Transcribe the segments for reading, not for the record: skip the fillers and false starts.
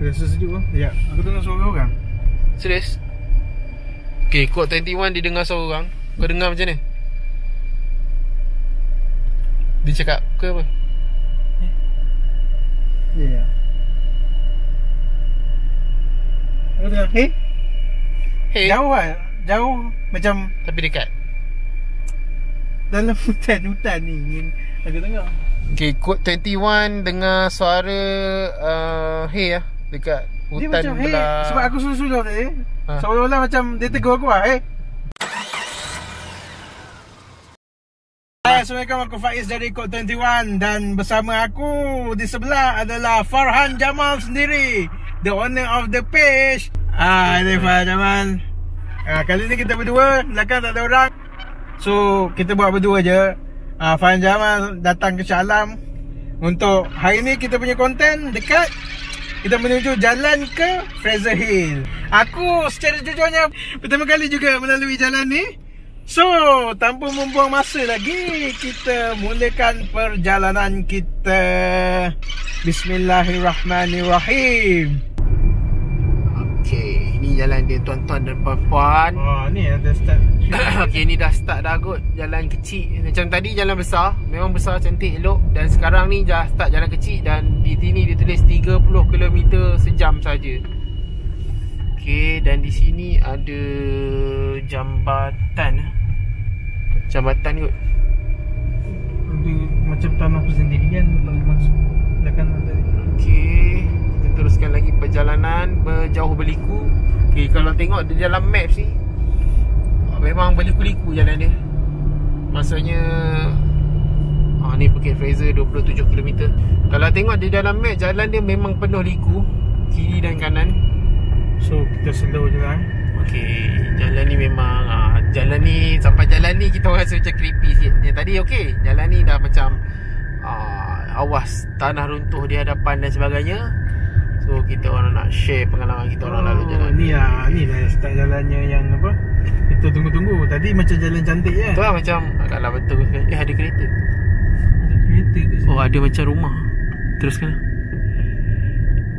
Rasa sejuk lah. Ya, aku dengar suara orang. Serius? Okay, Code 21 dia dengar suara orang. Kau dengar macam mana? Dia cakap ke apa? Ya. Aku dengar, hey? Jauh lah. Jauh macam Tapi dekat. dalam hutan ni. Aku dengar. Okay, Code 21 dengar suara hey lah dekat Dia hutan macam, belah. sebab aku suluh-suluh tadi. Ha. Seolah-olah macam dia tegur aku lah, Hai, Assalamualaikum, aku Faiz dari Code 21. Dan bersama aku di sebelah adalah Farhan Jamal sendiri, the owner of the page. Ini Farhan Jamal. Kali ni kita berdua, belakang tak ada orang. So, kita buat berdua je. Farhan Jamal datang ke Shah Alam. Untuk hari ni kita punya konten dekat, kita menuju jalan ke Fraser Hill. Aku secara jujurnya pertama kali juga melalui jalan ni. So, tanpa membuang masa lagi, kita mulakan perjalanan kita. Bismillahirrahmanirrahim. Okay, ini jalan dia tuan-tuan dan puan-puan. Oh, ni ada start. Okay, ni dah start dah kot. Jalan kecil. Macam tadi jalan besar. Memang besar, cantik, elok. Dan sekarang ni dah start jalan kecil. Dan di sini dia tulis 30 km sejam saja. Okay, dan di sini ada jambatan. Jambatan kot. Ada macam tanah persendirian masuk belakang tadi. Okay, kita teruskan lagi perjalanan berjauh berliku. Okay, kalau tengok di dalam maps ni memang berliku-liku jalan dia. Maksudnya ni Bukit Fraser 27 km. Kalau tengok di dalam map, jalan dia memang penuh liku, kiri dan kanan. So, kita slow je lah. Okay, jalan ni memang jalan ni, sampai jalan ni kita rasa macam creepy sikit. Yang tadi okay, jalan ni dah macam awas tanah runtuh di hadapan dan sebagainya. So, kita orang nak share pengalaman kita orang lalu jalan ni lah. Ni lah start jalannya yang apa, kita tunggu-tunggu. Tadi macam jalan cantik je. tu lah macam, kalau betul ada kereta. Ada kereta ke sini? Oh, ada macam rumah. Teruskan.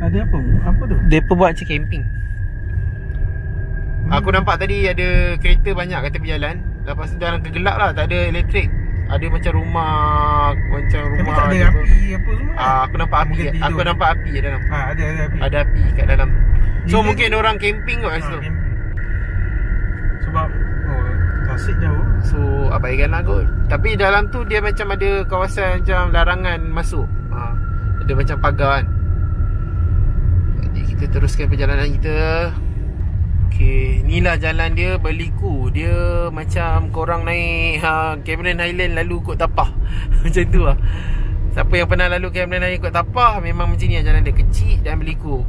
Ada apa? Apa tu? Depa buat macam camping. Aku nampak tadi ada kereta banyak kat tepi jalan. Lepas tu jalan kegelap lah, tak ada elektrik. Ada macam rumah, Tapi tak ada api apa semua. Aku nampak api. Aku nampak api kat dalam. Ada api. Ada api kat dalam. So Dia mungkin orang camping kot kat situ. Sebab tasik jauh. So abaikanlah kot. Tapi dalam tu dia macam ada kawasan macam larangan masuk. Ada macam pagar kan. Jadi kita teruskan perjalanan kita. Okay, inilah jalan dia berliku. Dia macam korang naik Cameron Highland lalu kot Tapah. Macam tu lah. Siapa yang pernah lalu Cameron Highland kot Tapah, memang macam ni lah jalan dia, kecil dan berliku.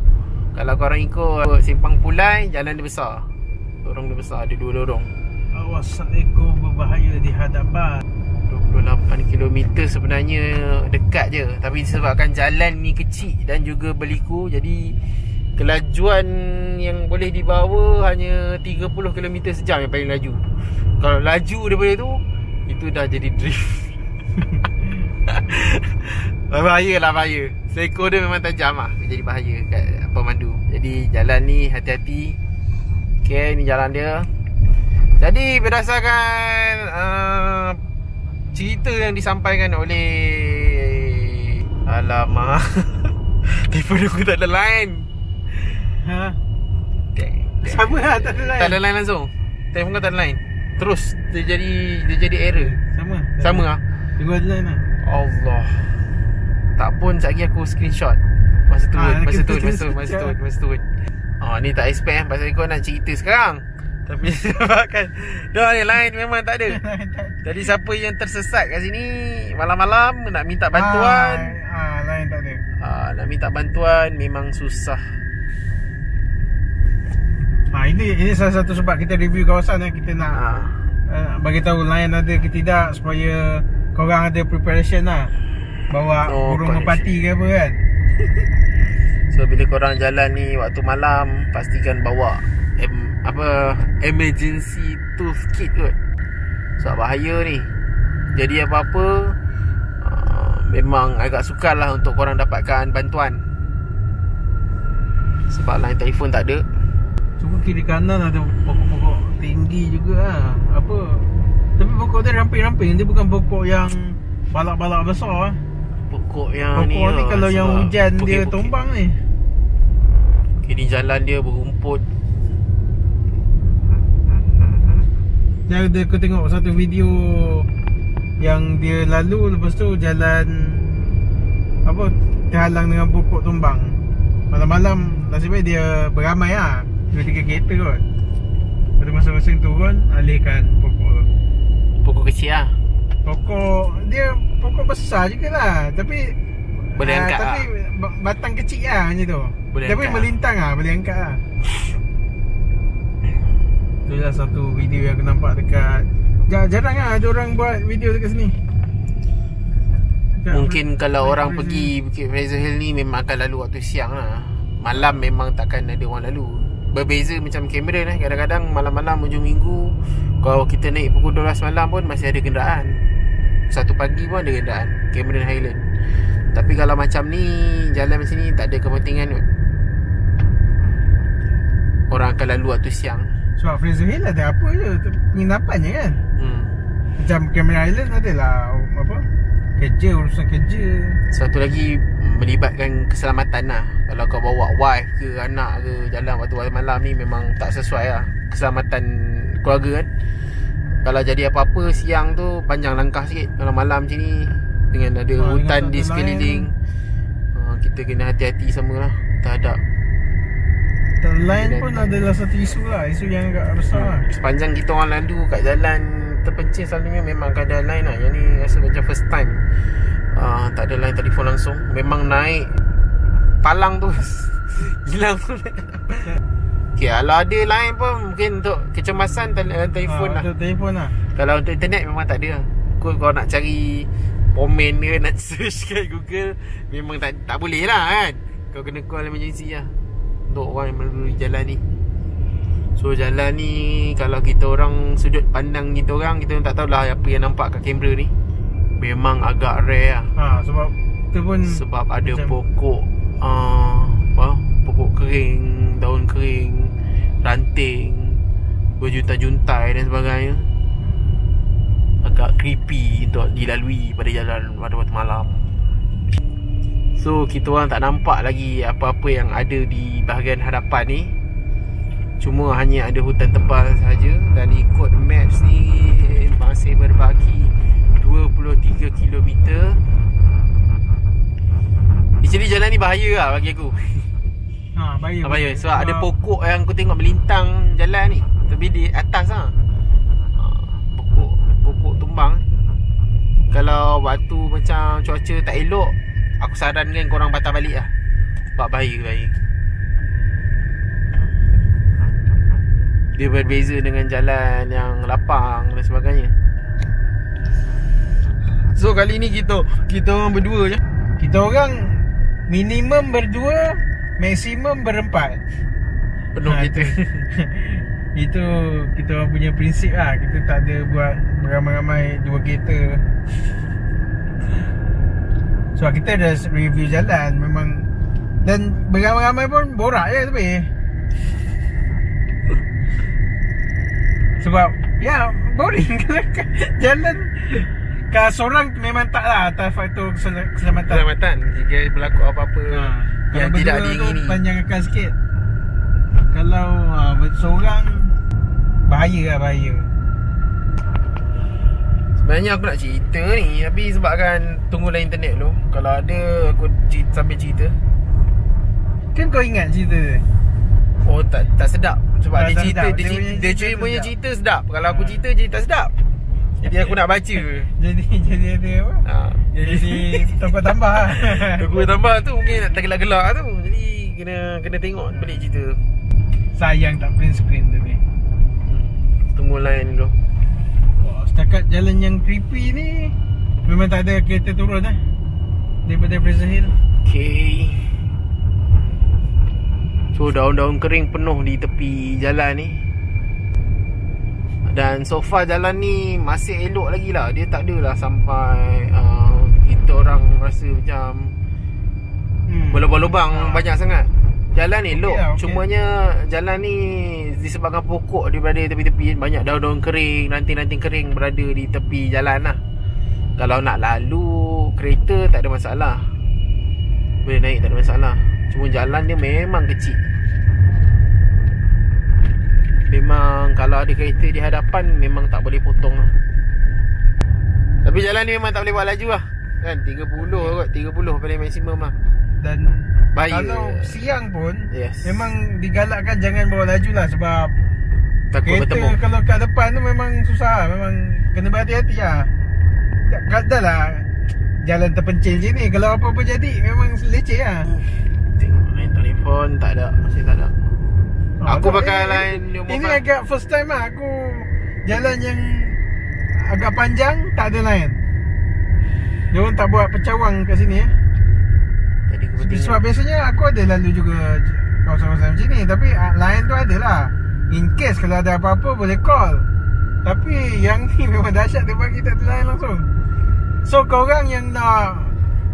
Kalau korang ikut Simpang Pulai, jalan dia besar. Lorong dia besar, ada 2 lorong. Awas seekor berbahaya di hadapan. 28 km sebenarnya dekat je. Tapi disebabkan jalan ni kecil dan juga berliku, jadi kelajuan yang boleh dibawa hanya 30 km sejam yang paling laju. Kalau laju daripada tu, itu dah jadi drift. Bahaya lah, bahaya. Seekor dia memang tajam lah, jadi bahaya kat pemandu. Jadi jalan ni hati-hati. Okay, ni jalan dia. Jadi berdasarkan cerita yang disampaikan oleh alamak telefon aku tak ada line. Sama lah, tak ada line. Tak ada line langsung. Telefon kau tak ada line. Terus dia jadi error. Sama lah. Tunggu ada line lah. Allah. Tak pun sekejap lagi aku screenshot. Masa turun. Ni tak expect pasal kau nak cerita sekarang. Tapi sebabkan dah ni line memang tak ada. Jadi siapa yang tersesat kat sini malam-malam nak minta bantuan, line tak ada. Nak minta bantuan memang susah. Ini salah satu sebab kita review kawasan kita nak bagi tahu line ada ke tidak, supaya korang ada preparation lah. Bawa burung merpati ke apa kan. So bila korang jalan ni waktu malam, pastikan bawa emergency toolkit kot. Sebab bahaya ni. Jadi apa-apa memang agak sukar lah untuk korang dapatkan bantuan. Sebab line telefon tak ada. Cuba kiri kanan ada pokok-pokok tinggi juga lah. Apa? Tapi pokok dia ramping-ramping. Dia bukan pokok yang balak-balak besar lah. Pokok yang Pokok ni kalau yang hujan dia tumbang ni. Kini jalan dia berumput. Aku tengok satu video yang dia lalu, lepas tu jalan apa, terhalang dengan pokok tumbang. Malam-malam nasib baik dia beramai lah, 2-3 kereta kot. Lepas tu masing-masing turun, alihkan pokok tu. Pokok kecil lah. Pokok besar jugalah. Tapi boleh angkat tapi batang kecil lah macam tu. Boleh tapi angkat melintang lah, boleh angkat lah. Itulah satu video yang aku nampak dekat. Jarang lah ada orang buat video dekat sini. Mungkin kalau orang pergi Bukit Fraser Hill ni memang akan lalu waktu siang lah. Malam memang takkan ada orang lalu. Berbeza macam Cameron lah. Kadang-kadang malam-malam hujung minggu, kalau kita naik pukul 12 malam pun masih ada kenderaan. 1 pagi pun ada kenderaan Cameron Highland. Tapi kalau macam ni, jalan macam ni tak ada kepentingan kot. Orang akan lalu waktu siang. Sebab Fraser Hill ada apa je, penginapan je kan. Macam Cameron Highland adalah apa, kerja, urusan kerja. Satu lagi melibatkan keselamatan lah. Kalau kau bawa wife ke anak ke jalan waktu malam ni memang tak sesuai lah. Keselamatan keluarga kan. Kalau jadi apa-apa siang tu panjang langkah sikit. Kalau malam macam ni dengan ada hutan di sekeliling, kita kena hati-hati samalah terhadap lain pun adalah satu isu lah. Isu yang agak besar lah. Sepanjang kita orang lalu kat jalan terpencil selalunya memang akan ada line lah. Yang ni rasa macam first time tak ada line telefon langsung. Memang naik palang tu hilang pun. Okay, kalau ada line pun mungkin untuk kecemasan telefon lah. Telefon lah. Kalau untuk internet memang tak ada. Kau nak cari komen ke, nak search kat Google, memang tak boleh lah kan. Kau kena call emergency lah untuk orang yang melalui jalan ni. So jalan ni kalau kita orang sudut pandang kita orang, kita tak tahulah apa yang nampak kat kamera ni. Memang agak rare lah. Sebab tu pun sebab ada pokok pokok kering, daun kering, ranting, berjuntai-juntai dan sebagainya. Agak creepy untuk dilalui pada jalan pada waktu malam. So kita orang tak nampak lagi apa-apa yang ada di bahagian hadapan ni. Cuma hanya ada hutan tebal sahaja. Dan ikut maps ni masih berbaki 23 km. Actually jalan ni bahaya lah bagi aku. Bahaya. Sebab ada pokok yang aku tengok melintang jalan ni. Tapi di atas lah, pokok tumbang. Kalau waktu macam cuaca tak elok, aku sarankan korang patah balik lah. Sebab bahaya. Dia berbeza dengan jalan yang lapang dan sebagainya. So kali ni kita orang berdua je. Kita orang minimum berdua, maksimum berempat. Penuh kita. Itu kita orang punya prinsip lah. Kita tak ada buat beramai-ramai 2 kereta. Sebab kita dah review jalan memang. Dan beramai-ramai pun borak je tapi. Sebab ya boring jalan. Kalau seorang memang tak lah, atas faktor keselamatan. Jika berlaku apa-apa yang tidak diingini, panjangkan sikit. Kalau seorang bahaya. Sebenarnya aku nak cerita ni, tapi sebabkan tunggulah internet dulu. Kalau ada aku sambil cerita. Kan kau ingat cerita tu? Oh tak sedap. Sebab dia cerita sedap. dia punya cerita sedap. Kalau aku cerita je tak sedap. Jadi aku nak baca. Jadi ada apa? Jadi tambah-tambah. Aku tambah tu mungkin nak tergelak-gelak tu. Jadi kena tengok balik cerita tu. Sayang tak print screen tu ni. Tunggu line dulu. Setakat jalan yang creepy ni memang tak ada kereta turun daripada Fraser Hill. Okay. So daun-daun kering penuh di tepi jalan ni. Dan so far jalan ni masih elok lagi lah. Dia tak adalah sampai kita orang rasa macam berlubang-lubang banyak sangat. Jalan elok, lah, okey. cumanya jalan ni disebabkan pokok dia berada di tepi-tepi, banyak daun-daun kering, ranting-ranting kering berada di tepi jalan lah. Kalau nak lalu kereta tak ada masalah, boleh naik, tak ada masalah. Cuma jalan dia memang kecil. Memang kalau ada kereta di hadapan memang tak boleh potong lah. Tapi jalan ni memang tak boleh buat laju lah kan, 30 kot, 30 paling maksimum lah. Dan bahaya. kalau siang pun Yes. memang digalakkan jangan bawa laju lah. Sebab Takut kereta bertemu. kalau kat depan tu memang susah. Memang kena berhati-hati lah. Kata lah jalan terpencil je ni, kalau apa-apa jadi memang leceh lah. Tengok line telefon, tak ada, masih tak ada. Aku tak, pakai line ini mobile. agak first time lah aku jalan yang agak panjang tak ada line. Dia orang tak buat pecawang kat sini ya. Jadi kepentingan. Sebab biasanya aku ada lalu juga kawasan-kawasan macam ni, tapi line tu ada lah. In case kalau ada apa-apa boleh call. Tapi yang ni memang dahsyat, dia bagi tak ada line langsung. So korang yang nak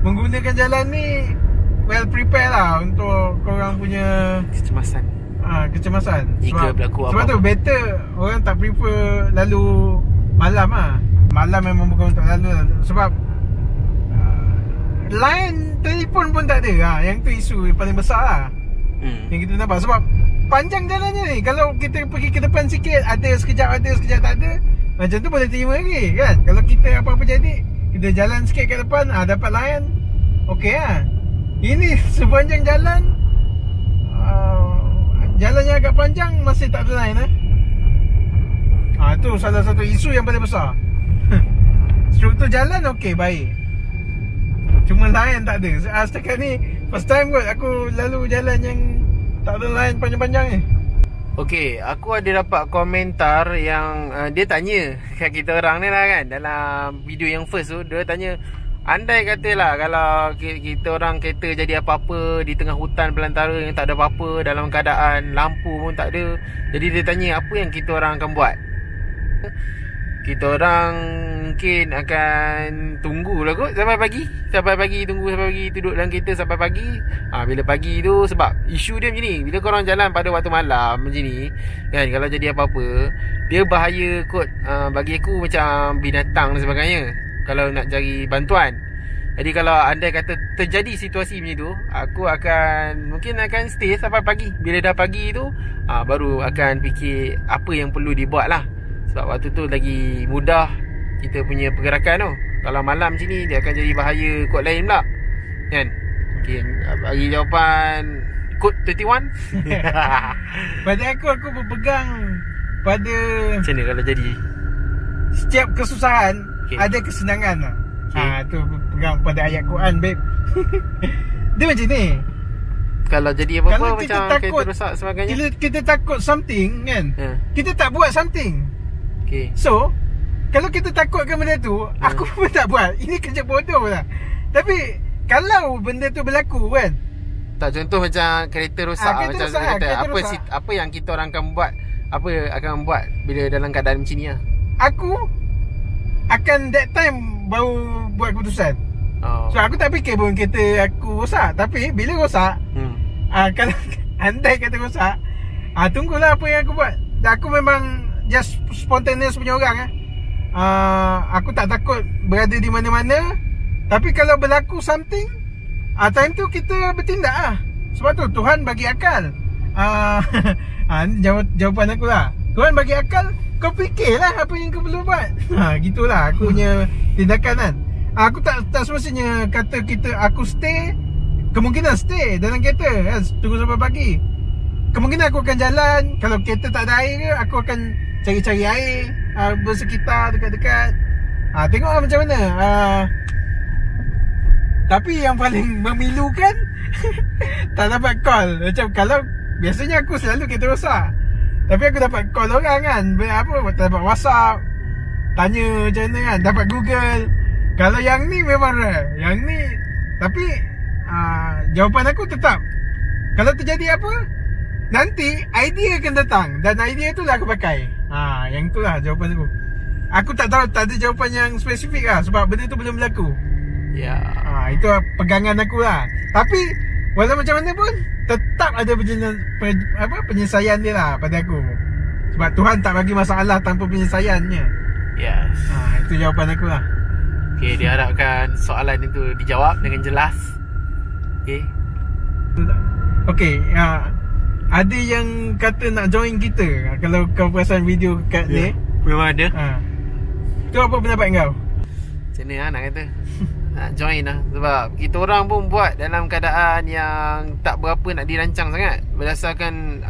menggunakan jalan ni, well prepare lah untuk korang punya Kecemasan. kecemasan. Jika berlaku sebab apa-apa. tu better orang tak prefer lalu malam lah. Malam memang bukan untuk lalu lah. Sebab line telefon pun tak ada lah. Yang tu isu paling besar lah yang kita nampak. Sebab panjang jalannya ni. Kalau kita pergi ke depan sikit, ada sekejap tak ada, macam tu boleh terima lagi kan. Kalau kita apa-apa jadi, kita jalan sikit ke depan, dapat line, okey lah. Ini sepanjang jalan, jalan yang agak panjang masih tak ada line tu salah satu isu yang paling besar. Struktur jalan okey, baik, cuma line tak ada. Setakat ni first time kot aku lalu jalan yang tak ada line panjang-panjang ni. Okey, aku ada dapat komentar yang dia tanya kat kita orang ni lah kan. Dalam video yang first tu, dia tanya, andai katalah kalau kita orang kereta jadi apa-apa di tengah hutan belantara yang tak ada apa-apa, dalam keadaan lampu pun tak ada, jadi dia tanya apa yang kita orang akan buat. Kita orang mungkin akan tunggulah kot sampai pagi. Tunggu sampai pagi, duduk dalam kereta sampai pagi. Bila pagi tu, sebab isu dia macam ni, bila korang jalan pada waktu malam macam ni kan, kalau jadi apa-apa, dia bahaya kot. Bagi aku macam binatang dan sebagainya kalau nak cari bantuan. Jadi kalau andai kata terjadi situasi macam tu, aku mungkin akan stay sampai pagi. Bila dah pagi tu, baru akan fikir apa yang perlu dibuat lah. Sebab waktu tu lagi mudah kita punya pergerakan tu. Kalau malam macam ni, dia akan jadi bahaya kod lain pula kan. Okay, bagi jawapan kod 21. Pada aku berpegang pada Macam mana kalau jadi? setiap kesusahan ada kesenangan lah. Tu pegang pada ayat Quran, babe. Dia macam ni. Kalau jadi apa-apa Kalau macam kita takut, kereta rosak sebagainya, kita takut something kan, kita tak buat something. Okay. So kalau kita takutkan benda tu, aku pun tak buat. Ini kerja bodoh lah. Tapi kalau benda tu berlaku kan, tak, contoh macam kereta rosak, kereta macam rosak, kata, kereta apa rosak. apa yang kita orang akan buat, apa akan buat bila dalam keadaan macam ni lah? aku akan that time baru buat keputusan. So aku tak fikir pun kereta aku rosak. Tapi bila rosak, kalau andai kata rosak, tunggulah apa yang aku buat. Dan aku memang just spontaneous punya orang. Aku tak takut berada di mana-mana. Tapi kalau berlaku something, time tu kita bertindak lah. Sebab tu Tuhan bagi akal. Ni jawapan aku lah. Tuhan bagi akal, kau fikirlah apa yang kau perlu buat. Gitulah aku punya tindakan kan. Aku tak semestinya kata aku stay. Kemungkinan stay dalam kereta kan, tunggu sampai pagi. Kemungkinan aku akan jalan. Kalau kereta tak ada air ke, aku akan cari-cari air bersekitar dekat-dekat. Tengoklah macam mana. Tapi yang paling memilukan tak dapat call. Macam kalau biasanya aku selalu kereta rosak, tapi aku dapat call orang kan, dapat WhatsApp, tanya macam mana kan, dapat Google. Kalau yang ni memang rare. Yang ni, tapi jawapan aku tetap, kalau terjadi apa, nanti idea akan datang, dan idea tu lah aku pakai. Yang tu lah jawapan aku. Aku tak tahu, tak ada jawapan yang spesifik lah, sebab benda tu belum berlaku. Ya. Itu pegangan aku lah. Tapi walau macam mana pun tetap ada penyelesaian dia lah pada aku. Sebab Tuhan tak bagi masalah tanpa penyelesaiannya. Yes. Itu jawapan aku lah. Okay, diharapkan soalan itu dijawab dengan jelas. Okay. Okay, ada yang kata nak join kita. Kalau kau perasan video kat ni, memang ada. Tu apa pendapat kau? Macam mana nak kata? Nak join lah. Sebab kita orang pun buat dalam keadaan yang tak berapa nak dirancang sangat, berdasarkan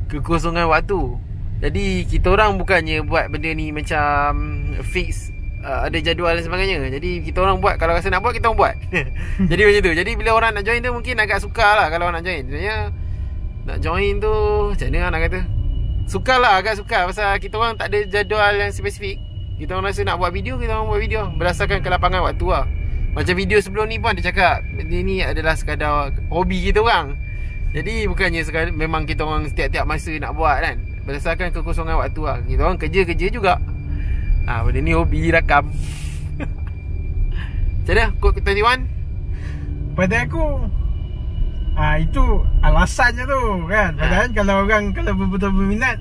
kekosongan waktu. Jadi kita orang bukannya buat benda ni macam fix, ada jadual dan sebagainya. Jadi kita orang buat, kalau rasa nak buat, kita orang buat. Jadi macam tu. Jadi bila orang nak join tu mungkin agak sukar lah kalau nak join. Sebenarnya nak join tu macam mana nak kata, sukar lah, agak sukar. Pasal kita orang tak ada jadual yang spesifik. Kita orang rasa nak buat video, kita orang buat video berdasarkan kelapangan waktu lah. Macam video sebelum ni pun dia cakap ini adalah sekadar hobi kita orang. Jadi bukannya sekadar, memang kita orang setiap-tiap masa nak buat kan, berdasarkan kekosongan waktu lah. Kita orang kerja-kerja juga. Benda ni hobi rakam. Macam mana Code 21? Pada aku itu alasannya tu kan. Padahal kalau orang kalau betul-betul berminat,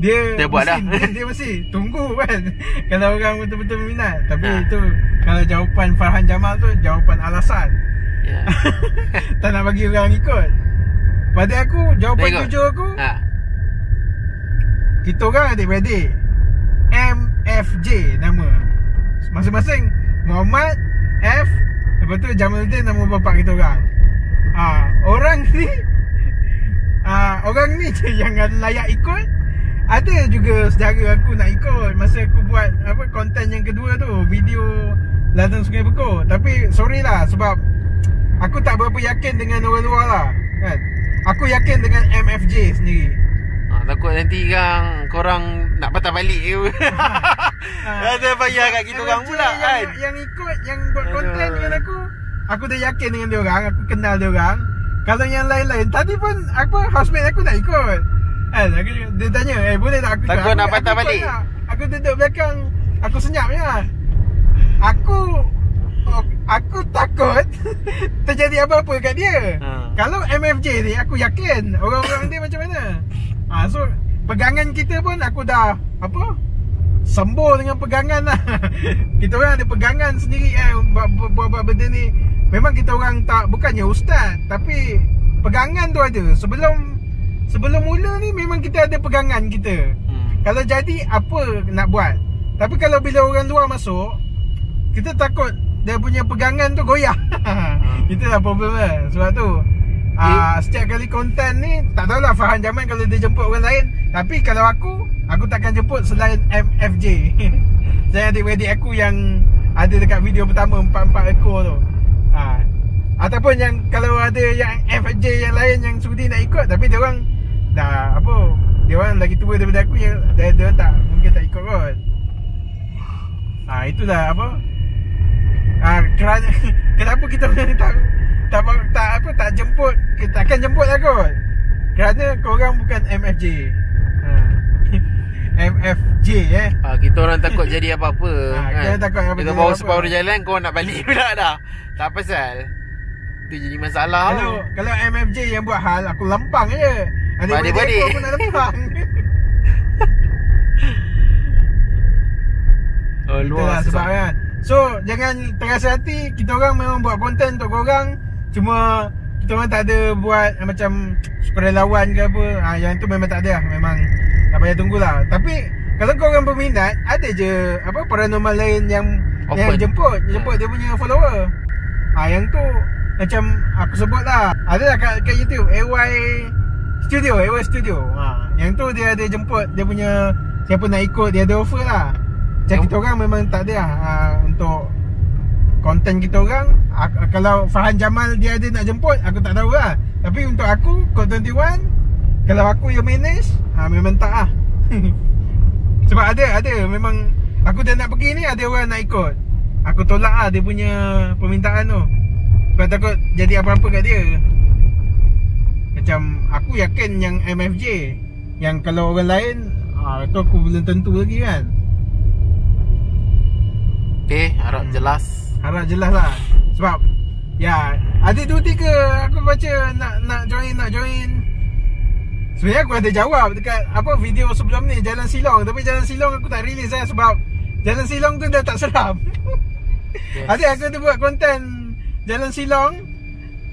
dia buat mesti, dah. dia mesti tunggu kan. Kalau orang betul-betul berminat. Tapi itu kalau jawapan Farhan Jamal tu jawapan alasan. Tak nak bagi orang ikut. Pada aku jawapan jujur aku, kita orang adik-beradik, MFJ nama masing-masing. Muhammad F, lepas tu Jamaluddin nama bapak kita orang. Orang ni orang ni je yang layak ikut. Ada juga saudara aku nak ikut masa aku buat konten yang kedua tu, video Ladang Sungai Bekor. Tapi sorry lah, sebab aku tak berapa yakin dengan orang luar lah kan. Aku yakin dengan MFJ sendiri. Takut nanti korang nak patah balik ke. Ada payah kat kita orang pula kan. Yang ikut, yang buat konten dengan aku dah yakin dengan dia orang, aku kenal dia orang. Kalau yang lain-lain, tadi pun housemate aku nak ikut. Dia tanya, boleh tak aku takut nak patah balik. Aku duduk belakang, aku senyap je. Aku takut terjadi apa-apa kat dia. Kalau MFJ ni, aku yakin orang-orang dia macam mana. So pegangan kita pun aku dah sembur dengan pegangan lah. Kita orang ada pegangan sendiri buat benda ni. Memang kita orang tak, bukannya ustaz, tapi pegangan tu ada. Sebelum mula ni memang kita ada pegangan kita. Kalau jadi apa nak buat. Tapi kalau bila orang luar masuk, kita takut dia punya pegangan tu goyah. Itulah problem lah. Sebab tu setiap kali konten ni, tak tahulah Farhan Jamal kalau dia jemput orang lain. Tapi kalau aku takkan jemput selain MFJ. Saya adik-adik aku yang ada dekat video pertama 4 ekor tu. Ataupun yang kalau ada yang FJ yang lain yang sudi nak ikut, tapi dia orang dah dia orang lagi tua daripada aku, yang dia tak mungkin tak ikut kot. Itulah kerana kenapa kita orang tak jemput, kita akan jemput lah kot. Kerana korang bukan MFJ. MFJ kita orang takut jadi apa-apa. Kita takut apa-apa. Kita bawa separuh jalan, kau nak balik pula dah. Tak pasal. Itu jadi masalah. Kalau MFJ yang buat hal, aku lempang je. Adik-adik aku nak lempang. Luar sebab kan. So jangan terasa hati, kita orang memang buat konten untuk korang. Cuma kita orang tak ada buat macam sukarelawan ke apa. Yang tu memang tak ada lah. Memang tak payah tunggulah. Tapi kalau korang berminat, ada je paranormal lain yang jemput dia punya follower. Yang tu macam aku sebut lah, ada lah kat YouTube, AY Studio. Yang tu dia ada jemput dia punya, siapa nak ikut, dia ada offer lah. Macam kita orang memang tak ada lah untuk konten kita orang. Kalau Farhan Jamal dia ada nak jemput, aku tak tahu lah. Tapi untuk aku, Code 21, kalau aku yang manage, memang tak lah. Sebab ada memang aku dah nak pergi ni, ada orang nak ikut. Aku tolak lah dia punya permintaan tu. Sebab takut jadi apa-apa kat dia. Macam aku yakin yang MFJ, yang kalau orang lain tu aku belum tentu lagi kan. Okay, harap jelas. Harap jelas lah. Sebab Ada 2-3 aku baca nak join. Sebenarnya aku ada jawab dekat apa video sebelum ni, Jalan Silong. Tapi Jalan Silong aku tak release lah sebab Jalan Silong tu dah tak seram. Yes. Ada aku tu buat konten Jalan Silong.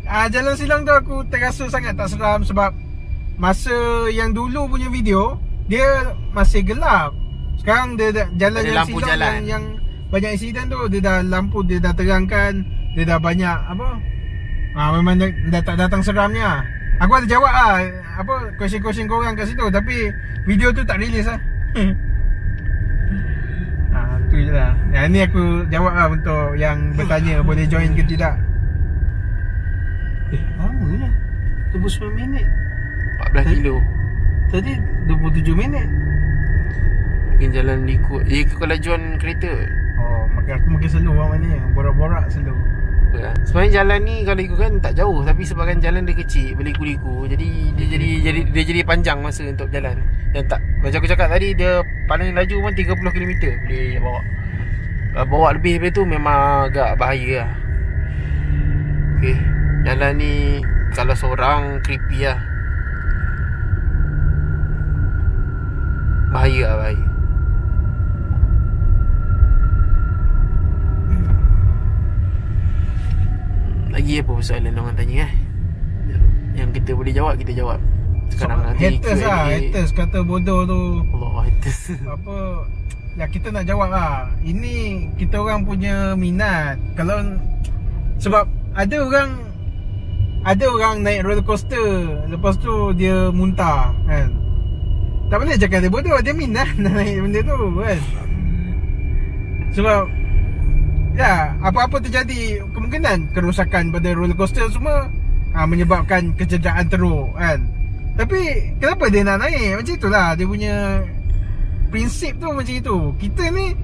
Jalan Silong tu aku terasa sangat tak seram sebab masa yang dulu punya video dia masih gelap. Sekarang dia jalan yang Silong jalan. Yang banyak insiden tu, dia dah lampu dia dah terangkan, dia dah banyak apa. Memang dah tak datang seramnya. Aku ada jawab apa question-question korang kat situ, tapi video tu tak release lah. Tu je lah. Yang ni aku jawab lah untuk yang bertanya boleh join ke tidak. Lama lah 29 minit 14 kilo. Tadi 27 minit. Mungkin jalan ikut kelajuan kereta. Aku mungkin slow lah ni. Borak-borak slow. Sebenarnya jalan ni kalau ikutkan tak jauh, tapi sebabkan jalan dia kecil, berliku-liku, jadi dia jadi panjang masa untuk jalan. Dan tak, macam aku cakap tadi, dia paling laju pun 30 km boleh bawa. Bawa lebih daripada tu memang agak bahaya lah. Okay, jalan ni kalau seorang creepy lah. Bahaya lah, bahaya. Lagi apa soalan orang tanya yang kita boleh jawab, kita jawab. Sekarang nanti haters lah, haters kata bodoh tu. Allah, haters. Apa ya, kita nak jawab lah. Ini kita orang punya minat. Kalau sebab ada orang naik roller coaster, lepas tu dia muntah kan. Tak boleh cakap dia bodoh, dia minat nak naik benda tu kan. Sebab ya, apa-apa terjadi, kemungkinan kerosakan pada roller coaster semua menyebabkan kecederaan teruk kan. Tapi kenapa dia nak naik? Macam itulah dia punya prinsip tu, macam itu. Kita ni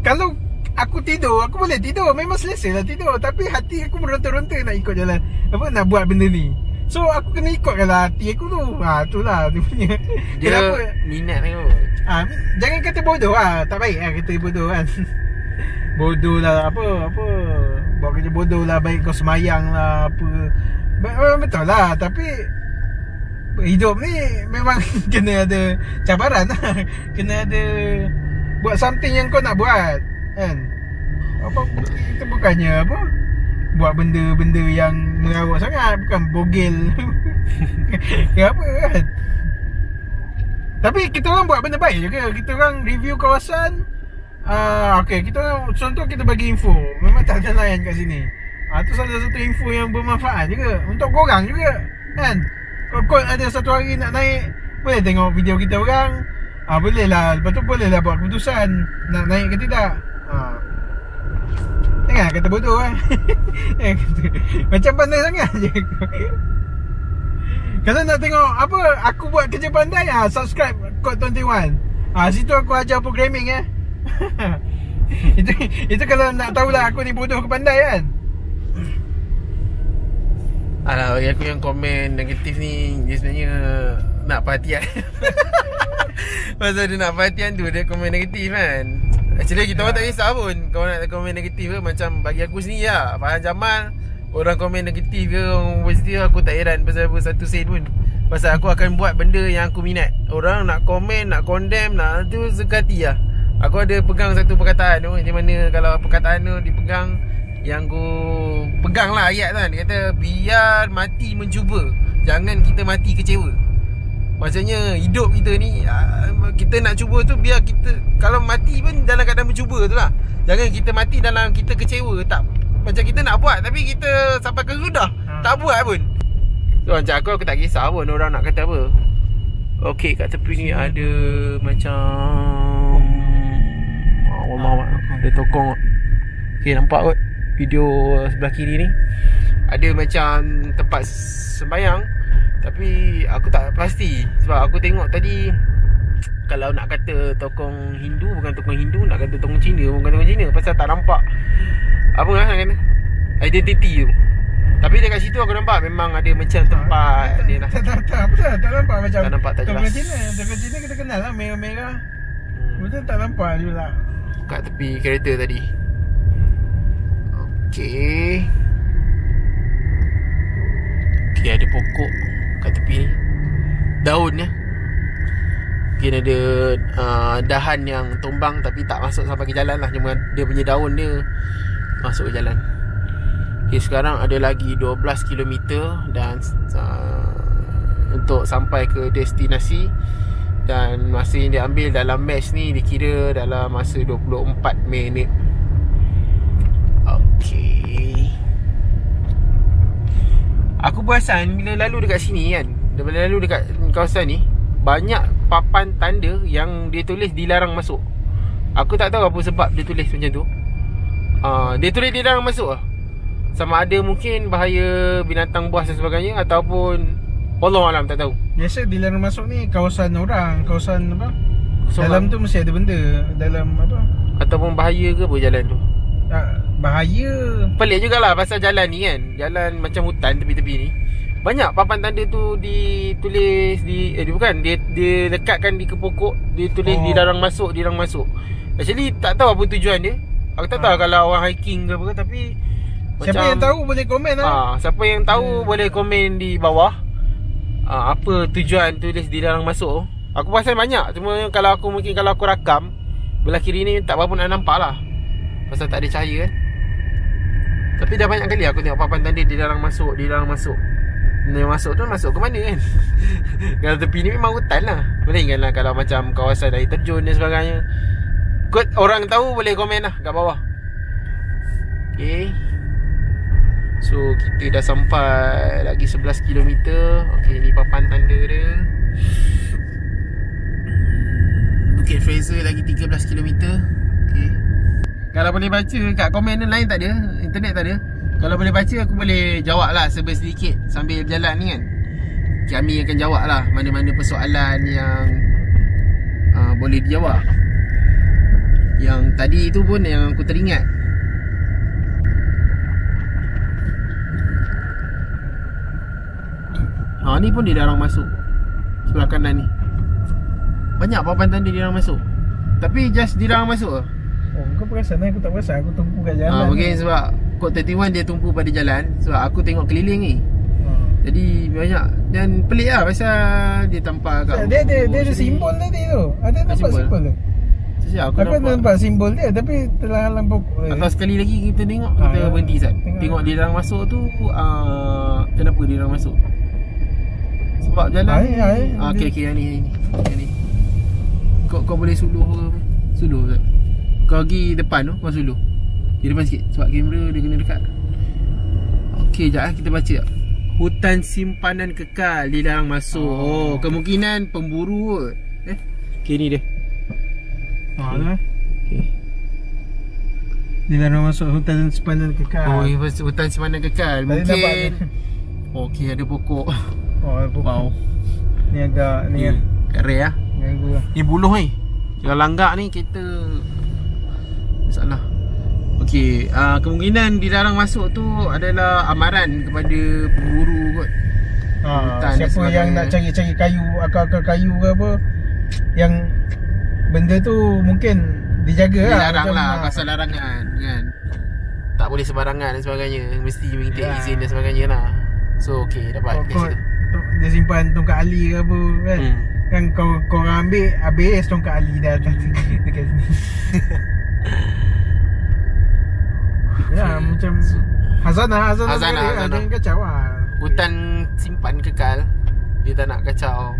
kalau aku tidur, aku boleh tidur, memang selesa lah tidur, tapi hati aku meronta-ronta nak ikut jalan, apa nak buat benda ni. So aku kena ikutkan lah hati aku tu. Itulah dia punya. Dia kenapa minat tu. Jangan kata bodoh lah, tak baik lah kata bodoh kan. Bodoh lah apa buat kerja bodoh lah, baik kau semayang lah apa. Betul lah, tapi hidup ni memang kena ada cabaran lah. Kena ada buat something yang kau nak buat kan. Apa kita bukannya apa buat benda-benda yang mengarut sangat, bukan bogel. Ya apa kan. Tapi kita orang buat benda baik juga. Kita orang review kawasan. Okay, kita contoh kita bagi info. Memang tak ada layan kat sini. Tu salah satu info yang bermanfaat juga untuk korang juga kan. Kau ada satu hari nak naik, boleh tengok video kita orang. Boleh lah. Lepas tu boleh lah buat keputusan nak naik ke tidak. Jangan kata bodoh kan. Macam pandai sangat je. Kalau nak tengok apa aku buat kerja pandai, subscribe Code 21. Situ aku ajar programming itu kalau nak tahulah aku ni bodoh ke pandai kan. Alah, bagi aku yang komen negatif ni, dia sebenarnya nak perhatian. Pasal dia nak perhatian tu, dia komen negatif kan. Actually kita orang tak kisah pun kalau nak komen negatif ke. Macam bagi aku sendiri lah, Farhan Jamal, orang komen negatif ke, orang positif, aku tak heran pasal apa satu sen pun. Pasal aku akan buat benda yang aku minat. Orang nak komen, nak condemn, nak tu sekati lah. Aku ada pegang satu perkataan tu, di mana kalau perkataan tu dipegang, yang aku pegang lah ayat kan. Dia kata biar mati mencuba, jangan kita mati kecewa. Maksudnya hidup kita ni, kita nak cuba tu biar kita, kalau mati pun dalam keadaan mencuba tu lah. Jangan kita mati dalam kita kecewa. Tak, macam kita nak buat tapi kita sampai ke sudah tak buat pun. So macam aku tak kisah pun orang nak kata apa. Okey, kat tepi ni ada macam ada tokong. Okey, nampak kot video sebelah kiri ni ada macam tempat sembayang, tapi aku tak pasti sebab aku tengok tadi. Kalau nak kata tokong Hindu, bukan tokong Hindu. Nak kata tokong Cina, bukan tokong Cina. Pasal tak nampak apa lah nak kata identiti tu. Tapi dekat situ aku nampak memang ada macam tempat dia nak. Tak nampak macam tak nampak, tak jelas. Tokong Cina, tokong Cina kita kenal lah, merah-merah. Betul tak nampak juga kat tepi kereta tadi. Okey. Dia ada pokok kat tepi ni, daun ya. Mungkin ada dahan yang tumbang tapi tak masuk sampai ke jalan lah. Cuma dia punya daun dia masuk ke jalan. Okay, sekarang ada lagi 12 km dan untuk sampai ke destinasi. Dan masa yang dia ambil dalam match ni dikira dalam masa 24 minit. Okay. Aku perasan bila lalu dekat sini kan, bila lalu dekat kawasan ni, banyak papan tanda yang dia tulis dilarang masuk. Aku tak tahu apa sebab dia tulis macam tu. Dia tulis dilarang masuk lah. Sama ada mungkin bahaya binatang buas dan sebagainya, ataupun Wallahualam, tak tahu. Biasa dilarang masuk ni kawasan orang, kawasan apa? Kosong dalam lah. tu mesti ada benda. Dalam apa? Ataupun bahaya ke apa jalan tu. Bahaya. Pelik jugalah pasal jalan ni kan. Jalan macam hutan tepi-tepi ni. Banyak papan tanda tu ditulis di bukan, dia lekatkan di ke pokok, dia tulis dilarang masuk, dilarang masuk. Actually tak tahu apa tujuan dia. Aku tak tahu kalau orang hiking ke apa, tapi siapa macam, yang tahu boleh komen lah. siapa yang tahu boleh komen di bawah. Apa tujuan tulis dilarang masuk. Aku perasan banyak. Cuma kalau aku rakam belah kiri ni tak berapa nak nampak lah, pasal tak ada cahaya kan. Tapi dah banyak kali aku tengok papan tanda dilarang masuk, dilarang masuk. Yang masuk tu masuk ke mana kan? Kalau tepi ni memang hutan lah. Melainkan lah kalau macam kawasan air terjun dan sebagainya. Orang tahu boleh komen lah kat bawah. Okay, so kita dah sampai lagi 11 km. Okay, ni papan tanda dia. Bukit Fraser lagi 13 km. Okay, kalau boleh baca kat komen lain tak ada, internet tak ada. Kalau boleh baca aku boleh jawab lah sedikit sambil berjalan ni kan. Kami akan jawab lah mana-mana persoalan yang boleh dijawab. Yang tadi itu pun yang aku teringat. Ni pun dilarang masuk sebelah kanan ni. Banyak papan tanda dilarang masuk, tapi just dilarang masuk lah. Kau perasan aku tak perasan. Aku tumpu kat jalan. Mungkin sebab Kod 31 dia tumpu pada jalan. Sebab aku tengok keliling ni. Jadi banyak. Dan pelik lah pasal dia tampal kat Dia ada simbol tadi tu. Ada nampak simbol tu. Aku nampak simbol dia, tapi telah halang pokok. Atau sekali lagi kita tengok, kita berhenti Zat. Tengok dia dilarang masuk tu. Kenapa dia dilarang masuk? Sebab jalan Okay, yang ni. Kau boleh suluh Zat. Kau pergi depan tu, kau suluh di depan sikit sebab kamera dia kena dekat. Okay, sekejap kita baca. Hutan simpanan kekal dilarang masuk. Kemungkinan pemburu kot. Okay, ni dia. Okay. Dilarang masuk hutan simpanan kekal. Hutan simpanan kekal. Mungkin okay, ada pokok. Wow. Ni agak ni kan. Kare lah. Ni buluh ni. Kalau langgak ni kita masalah. Okey, kemungkinan dilarang masuk tu adalah amaran kepada pemburu kot. Siapa yang nak cari-cari kayu, akar-akar kayu ke apa, yang benda tu mungkin dijaga lah. Dilarang lah, pasal larangan kan. Tak boleh sembarangan dan sebagainya. Mesti minta izin dan sebagainya lah. So okey, dapat dia simpan tongkat ali ke apa kan. Kan kau orang ambil habis tongkat ali dah dekat sini. Ya, macam Hazanah jangan kacau lah. Hutan simpan kekal. Dia tak nak kacau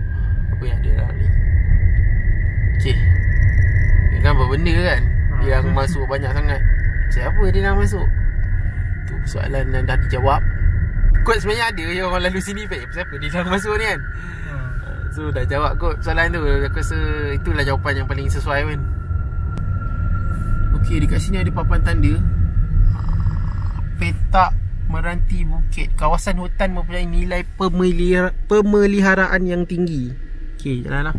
apa yang dia dah ni. Okay, dia kan berbenda kan. Dia masuk banyak sangat. Siapa dia nak masuk? Tu soalan yang dah dijawab. Kot sebenarnya ada yang orang lalu sini siapa dia nak masuk ni kan. So dah jawab kot soalan tu. Aku rasa itulah jawapan yang paling sesuai kan. Okay, dekat sini ada papan tanda petak meranti bukit. Kawasan hutan mempunyai nilai pemeliharaan yang tinggi. Okay, jalan lah.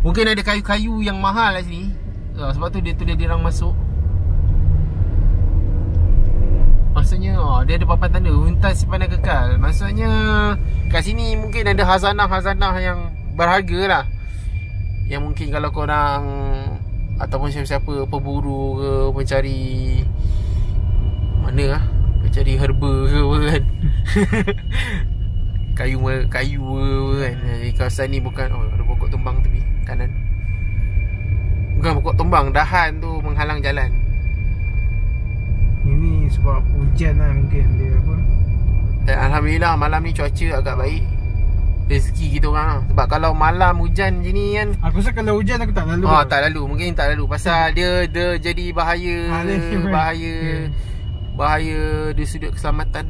Mungkin ada kayu-kayu yang mahal kat sini. Sebab tu dia tulis dilarang masuk. Maksudnya dia ada papan tanda hutan simpanan kekal. Maksudnya kat sini mungkin ada hazanah-hazanah yang berharga lah, yang mungkin kalau korang ataupun siapa-siapa pemburu ke, mencari mana lah, mencari herba ke apa kan. kayu kan. Jadi kawasan ni bukan, ada pokok tumbang tepi kanan. Bukan pokok tumbang, dahan tu menghalang jalan. Ini sebab hujan lah mungkin dia apa. Dan Alhamdulillah malam ni cuaca agak baik. Rezeki kita orang lah. Sebab kalau malam hujan je ni kan, aku rasa kalau hujan aku tak lalu. tak lalu. Mungkin tak lalu. Pasal dia jadi bahaya. Bahaya dari sudut keselamatan.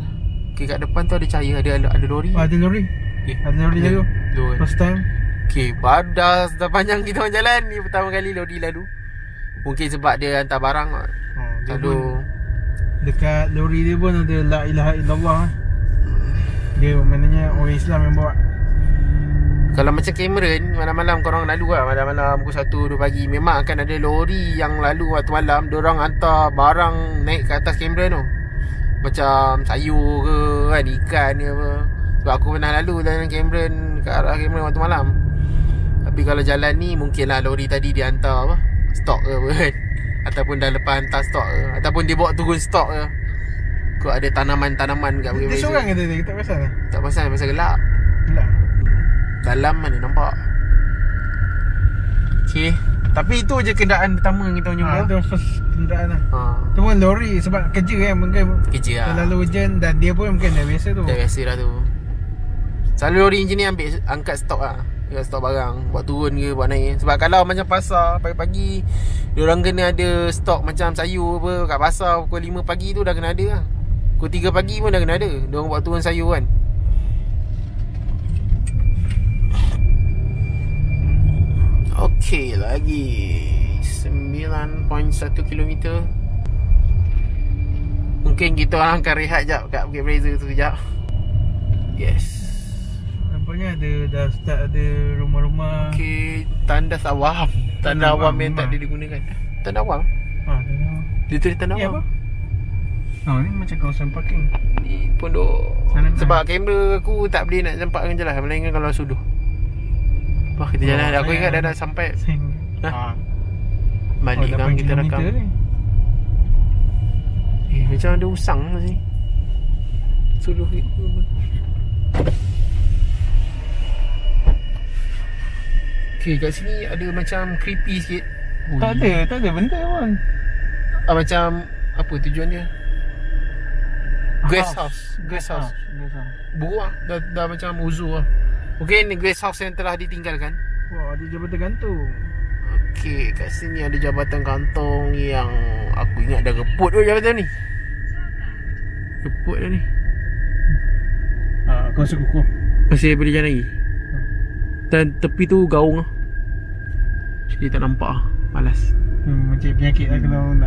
Okay, kat depan tu ada cahaya. Ada lori. Ada lori. Ada lori lalu. First time. Okay, baru dah panjang kita orang jalan. Ni pertama kali lori lalu. Mungkin sebab dia hantar barang. Lalu dekat lori dia pun ada la ilaha illallah. Dia maknanya orang Islam yang bawa. Kalau macam Cameron, malam-malam korang lalu lah, malam-malam pukul 1-2 pagi, memang akan ada lori yang lalu waktu malam. Diorang hantar barang naik ke atas Cameron tu, macam sayur ke kan, ikan ke apa. Sebab aku pernah lalu dalam Cameron, ke arah Cameron waktu malam. Tapi kalau jalan ni, mungkinlah lori tadi dia hantar apa, stok ke apa kan. Ataupun dah lepas hantar stok ke, ataupun dia bawa turun stok ke. Kau ada tanaman-tanaman kat Dia seorang ke dia? Tak pasal lah. Tak pasal, pasal gelap. Gelap. Dalam mana nampak. Okay. Tapi itu je kenderaan pertama kita jumpa. Itu first kenderaan lah. Tu pun lori sebab kerja kan. Mungkin kerja lah. Terlalu hujan dan dia pun mungkin dah biasa tu. Dah biasa dah tu. Selalu lori engineer angkat stok lah. Angkat stok barang. Buat turun ke, buat naik. Sebab kalau macam pasar pagi-pagi, diorang kena ada stok macam sayur apa kat pasar pukul 5 pagi tu dah kena ada lah. Pukul 3 pagi pun dah kena ada. Diorang buat turun sayur kan. Okey, lagi 9.1 km. Mungkin kita orang akan rehat jap kat Bukit Fraser tu sekejap. Yes. Nampaknya dah start ada rumah-rumah. Okey, tandas awam. Tandas awam yang tak digunakan. Tandas awam? Tandas. Dia tulis tandas awam. Ni macam kawasan parking. Ni pondok. Sebab kamera aku tak boleh nak campakkan je lah, melainkan kalau suduh. Wah, kita jalan. Aku ingat dah nak sampai. Balik kan kita rakam ni. Macam ada usang lah sini. Suruh okay, kat sini ada macam creepy sikit. Tak ada benda pun. Macam apa tujuan dia? Guest house. Buruk lah. Dah macam uzur lah. Mungkin guest house yang telah ditinggalkan. Wah, ada jabatan gantung. Okey, kat sini ada jabatan gantung yang aku ingat dah reput tu jabatan ni. Reput dah ni. Kau rasa kukuh? Masih boleh jalan lagi. Dan tepi tu gaung lah. Jadi tak nampak lah. Malas. Macam penyakit lah kalau nak.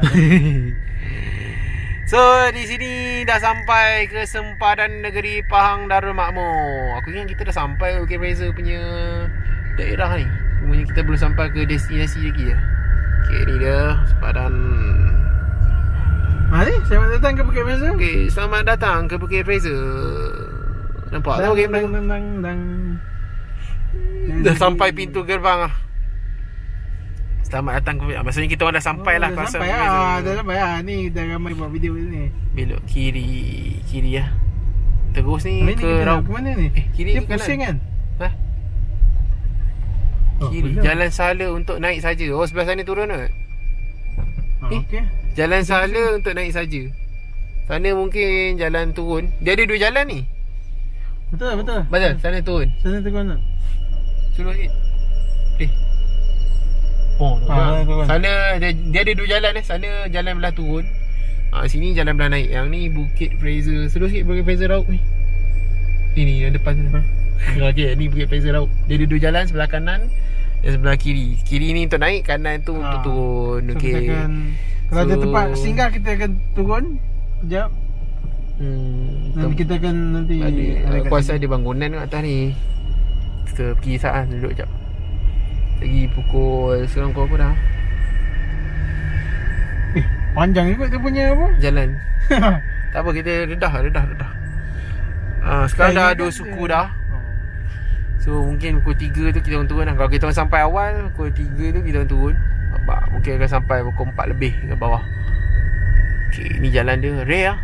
So di sini dah sampai ke sempadan negeri Pahang Darul Makmur. Aku ingat kita dah sampai Bukit Fraser punya daerah ni. Cuma kita belum sampai ke destinasi lagi ya. Okay, ni dia sempadan. Mari, selamat datang ke Bukit Fraser. Okay, selamat datang ke Bukit Fraser. Nampak tak Bukit Fraser? Dah sampai pintu gerbang lah. Selamat datang ke, maksudnya kita orang dah sampai lah. Dah sampai lah. Dah sampai lah. Ni dah ramai buat video ni. Belok kiri lah. Terus ni ke Raub. Ke mana ni? Kiri dia pusing kan? Kiri. Jalan sahala untuk naik saja. Oh, sebelah sana turun ke? Okey. Jalan sahala untuk naik saja. Sana mungkin jalan turun. Dia ada dua jalan ni. Betul. Sana turun. Sana turun tak? Suruh sikit. Sana dia ada dua jalan Sana jalan belah turun. Sini jalan belah naik. Yang ni Bukit Fraser. Suruh sikit Bukit Fraser Raub ni. Ni yang depan sana. Okay, ni Bukit Fraser Raub. Dia ada dua jalan, sebelah kanan dan sebelah kiri. Kiri ni untuk naik, kanan tu untuk turun. So okay. Kalau ada tempat singgah, kita akan turun sekejap. Nanti kita akan aku rasa ada bangunan kat atas ni. Kita pergi saat duduk sekejap. Lagi pukul sekarang kau apa dah? Panjang juga dia punya apa? Jalan. Tak apa, kita redah. Sekarang dah 2 suku dah. So mungkin pukul 3 tu kita orang turun lah. Kalau kita orang sampai awal, pukul 3 tu kita orang turun. Mungkin akan sampai pukul 4 lebih ke bawah. Okay, ni jalan dia. Rare lah.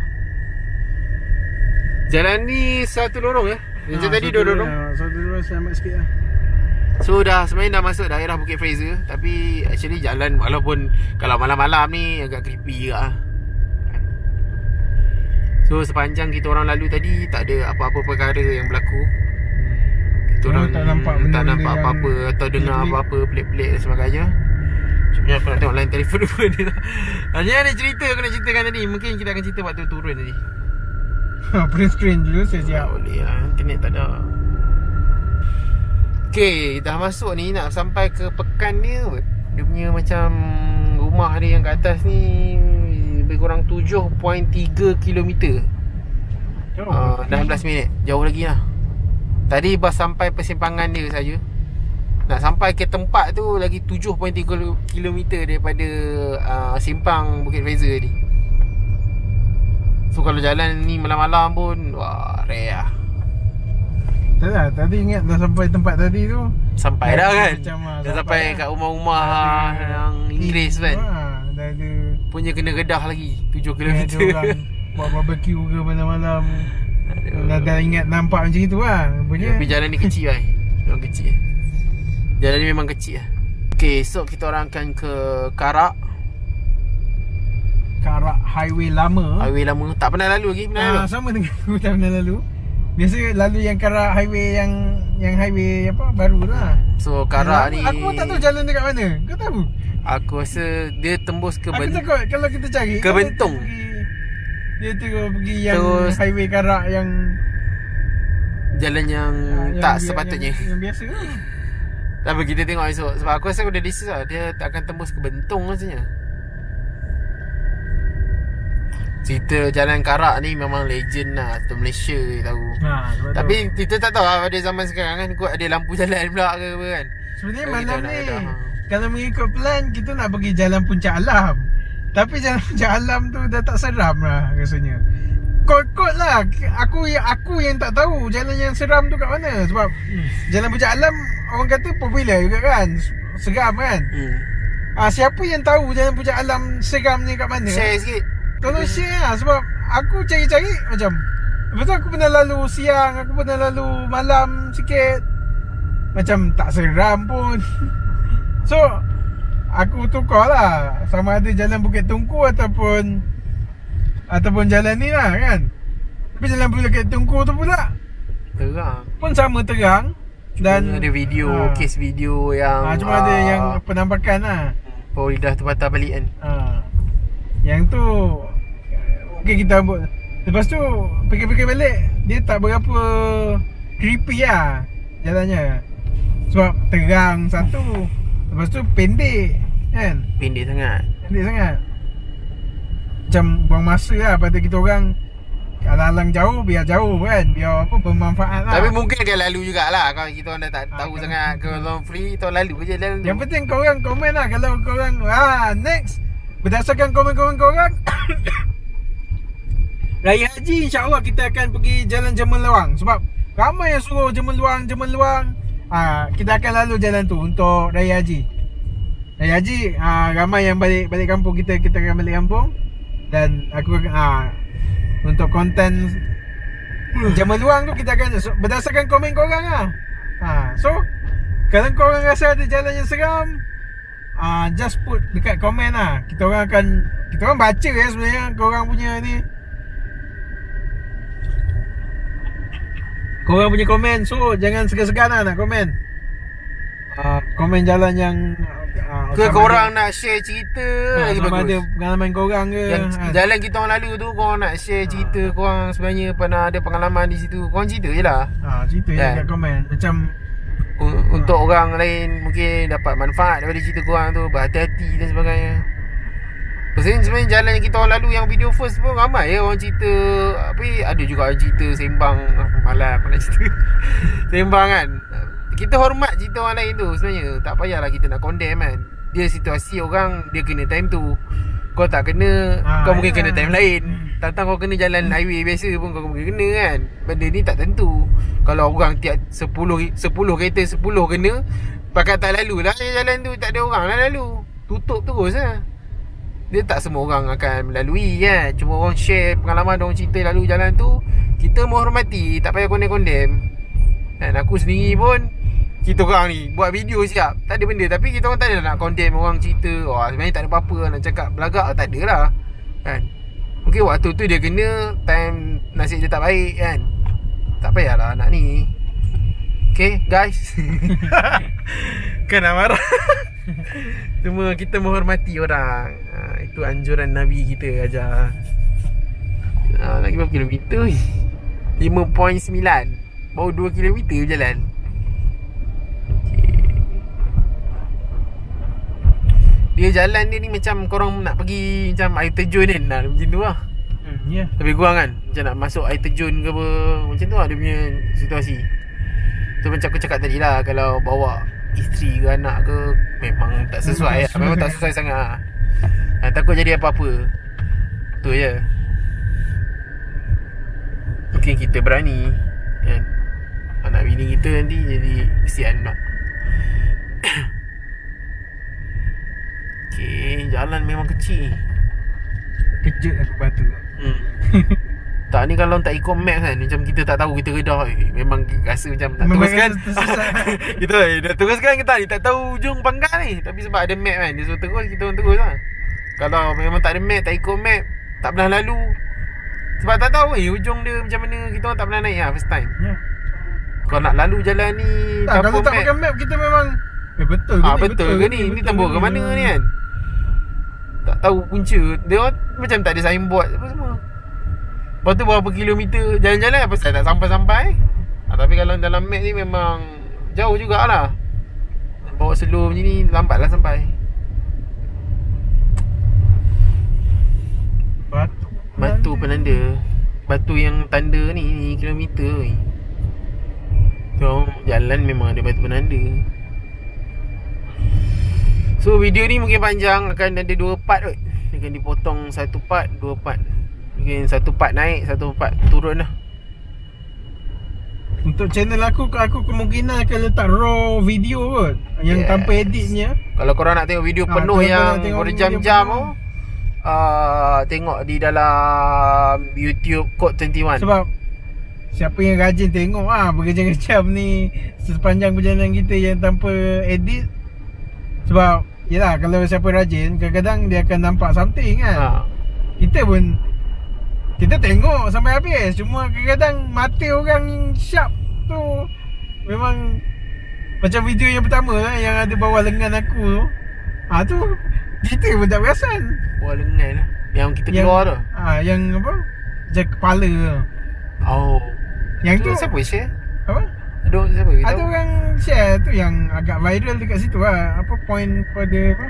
Jalan ni satu lorong ya. Macam tadi dorong. So terus selamat sikit lah. So sebenarnya dah masuk daerah Bukit Fraser. Tapi actually jalan walaupun kalau malam-malam ni agak creepy juga lah. So sepanjang kita orang lalu tadi tak ada apa-apa perkara yang berlaku. Kita orang tak nampak apa-apa atau dengar apa-apa pelik-pelik dan sebagainya. Sebenarnya aku nak tengok line telefon dulu ni. Hanya ada cerita aku nak ceritakan tadi. Mungkin kita akan cerita waktu turun tadi. Print screen dulu saya siap. Tak boleh lah, internet tak ada. Okay, dah masuk ni, nak sampai ke Pekan dia. Dia punya macam rumah dia yang kat atas ni lebih kurang 7.3 km. 16 minit, jauh lagi lah. Tadi bas sampai persimpangan dia saja. Nak sampai ke tempat tu lagi 7.3 km daripada simpang Bukit Fraser ni. So kalau jalan ni malam-malam pun wah, rare lah. Tak lah, tadi ingat dah sampai tempat tadi tu. Sampai dah kan? Dah sampai kat rumah-rumah yang Inggeris kan? Dah ada. Punya kena Kedah lagi 7 km. Ada orang buat barbecue ke malam-malam. Dah ingat nampak macam itu lah. Tapi jalan ni kecil lah. Memang kecil. Jalan ni memang kecil lah. Okay, so kita orang akan ke Karak. Karak highway lama. Highway lama. Tak pernah lalu lagi? Pernah lalu? Sama dengan aku tak pernah lalu. Biasa lalu yang Karak highway yang highway apa baru lah. So Karak ni aku pun tak tahu jalan dekat mana. Kau tahu? Aku rasa dia tembus ke Aku takut kalau kita cari ke Bentong. Dia terus pergi yang terus highway Karak yang jalan yang tak sepatutnya. Yang biasa tu. Tapi kita tengok esok. Sebab aku rasa aku dah research lah. Dia tak akan tembus ke Bentong rasanya. Cerita jalan Karak ni memang legend lah. Untuk Malaysia tahu. Tapi kita tak tahu lah pada zaman sekarang kan kot ada lampu jalan pula ke apa kan. Sebenarnya malam ni kalau mengikut plan kita nak pergi jalan Puncak Alam. Tapi jalan Puncak Alam tu dah tak seram lah rasanya. Kot-kot lah. Aku yang tak tahu jalan yang seram tu kat mana. Sebab jalan Puncak Alam orang kata popular juga kan. Seram kan. Siapa yang tahu jalan Puncak Alam seramnya kat mana? Share sikit. Tolong share lah. Sebab aku cari-cari macam betul aku pernah lalu siang, aku pernah lalu malam sikit. Macam tak seram pun. So aku tukar lah. Sama ada jalan Bukit Tungku ataupun jalan ni lah kan. Tapi jalan Bukit Tungku tu pula terang. pun sama terang. Dan ada video, case video yang cuma ada yang penampakan lah. Lidah terpatah balik kan. Yang tu okay, kita buat. Lepas tu fikir-fikir balik, dia tak berapa creepy lah jalannya. Sebab terang satu. Lepas tu pendek kan. Pendek sangat. Macam buang masa lah pada kita orang. Alang-alang jauh, biar jauh kan. Biar apa, bermanfaat lah. Tapi mungkin akan lalu jugalah. Kalau kita orang dah tak tahu sangat. Kalau free, kita lalu je jalan tu. Yang penting korang komen lah. Kalau korang next, berdasarkan komen-komen korang Raya Haji insyaAllah kita akan pergi jalan Jemeluang. Sebab ramai yang suruh Jemeluang. Kita akan lalu jalan tu untuk Raya Haji. Raya Haji ramai yang balik kampung. Kita akan balik kampung. Dan aku untuk konten Jemeluang tu kita akan berdasarkan komen korang lah. So kalau korang rasa ada jalan yang seram, just put dekat komen lah. Kita orang baca ya sebenarnya korang punya ni. Korang punya komen. So jangan segan-segan lah nak komen. Komen jalan yang ke korang nak share cerita lagi bagus. Sama ada pengalaman korang ke yang jalan kita orang lalu tu, korang nak share cerita korang sebenarnya pernah ada pengalaman di situ, korang cerita je lah. Cerita je kat komen. Macam untuk orang lain mungkin dapat manfaat daripada cerita korang tu, berhati-hati dan sebagainya. Sebenarnya jalan yang kita orang lalu yang video first pun ramai ya orang cerita. Tapi ada juga orang cerita sembang. Malas aku nak cerita sembang kan. Kita hormat cerita orang lain tu sebenarnya. Tak payahlah kita nak condemn kan. Dia situasi orang, dia kena time tu. Kau tak kena, kau mungkin kena time lain. Tantang kau kena jalan highway biasa pun kau mungkin kena kan. Benda ni tak tentu. Kalau orang tiap 10 kereta 10 kena, pakat tak lalu lah jalan tu, tak ada orang lah lalu. Tutup terus lah. Dia tak semua orang akan melalui kan. Cuma orang share pengalaman, orang cerita lalu jalan tu. Kita menghormati, tak payah condemn-condemn. Dan aku sendiri pun, kita orang ni buat video siap, tak ada benda. Tapi kita orang tak ada nak condemn orang cerita sebenarnya tak ada apa-apa nak cakap belagak, tak ada lah kan. Mungkin waktu tu dia kena time nasib dia tak baik kan. Tak payahlah nak ni. Okay guys. Kan nak marah. Cuma kita menghormati orang. Itu anjuran Nabi kita ajar. Lagi berapa kilometer? 5.9. Baru 2 kilometer jalan. Dia jalan dia ni macam korang nak pergi macam air terjun kan, macam tu lah. Ya. Lebih kurang kan, macam nak masuk air terjun ke apa, macam tu lah dia punya situasi. Tu macam aku cakap tadi lah, kalau bawa isteri ke anak ke, memang tak sesuai lah. Memang tak sesuai sangat lah. Takut jadi apa-apa. Tu je. Mungkin kita berani kan, anak bini kita nanti jadi kesian pula. Okay, jalan memang kecil. Kejut aku batu. Tak ni kalau tak ikut map kan, macam kita tak tahu kita redah. Memang rasa macam nak teruskan. Kita dah teruskan ke tak ni, tak tahu ujung pangkal ni. Tapi sebab ada map kan, dia suruh terus, kita orang terus lah. Kalau memang tak ada map, tak ikut map, tak pernah lalu. Sebab tak tahu ujung dia macam mana, kita orang tak pernah naik lah first time. Kalau nak lalu jalan ni kalau tak pakai map, kita memang betul ke ni? Betul ke ni? Ni tembok ke mana ni kan? Tak tahu punca. Dia macam tak ada signboard apa semua. Lepas tu berapa kilometer jalan-jalan apa saya tak sampai-sampai. Tapi kalau dalam map ni memang jauh jugalah. Bawa slow macam ni lambatlah sampai. Batu penanda. Batu yang tanda ni kilometer ni. So jalan memang ada batu penanda. So video ni mungkin panjang, akan ada 2 part kot. Dia akan dipotong 1 part, 2 part. Mungkin 1 part naik, 1 part turun lah. Untuk channel aku kemungkinan akan letak raw video kot, yang tanpa editnya. Kalau korang nak tengok video penuh yang berjam-jam tu, tengok di dalam YouTube Code 21. Sebab siapa yang rajin tengok berjam-jam ni sepanjang perjalanan kita yang tanpa edit. Sebab yelah, kalau siapa rajin, kadang-kadang dia akan nampak something kan. Kita pun kita tengok sampai habis. Cuma kadang-kadang mata orang yang sharp tu memang macam video yang pertama lah, yang ada bawah lengan aku tu. Tu kita pun tak perasan bawah lengan lah, yang kita keluar tu. Yang apa, macam kepala tu. Yang tu siapa share? Apa? Ada orang share tu yang agak viral dekat situ lah. Apa point pada apa,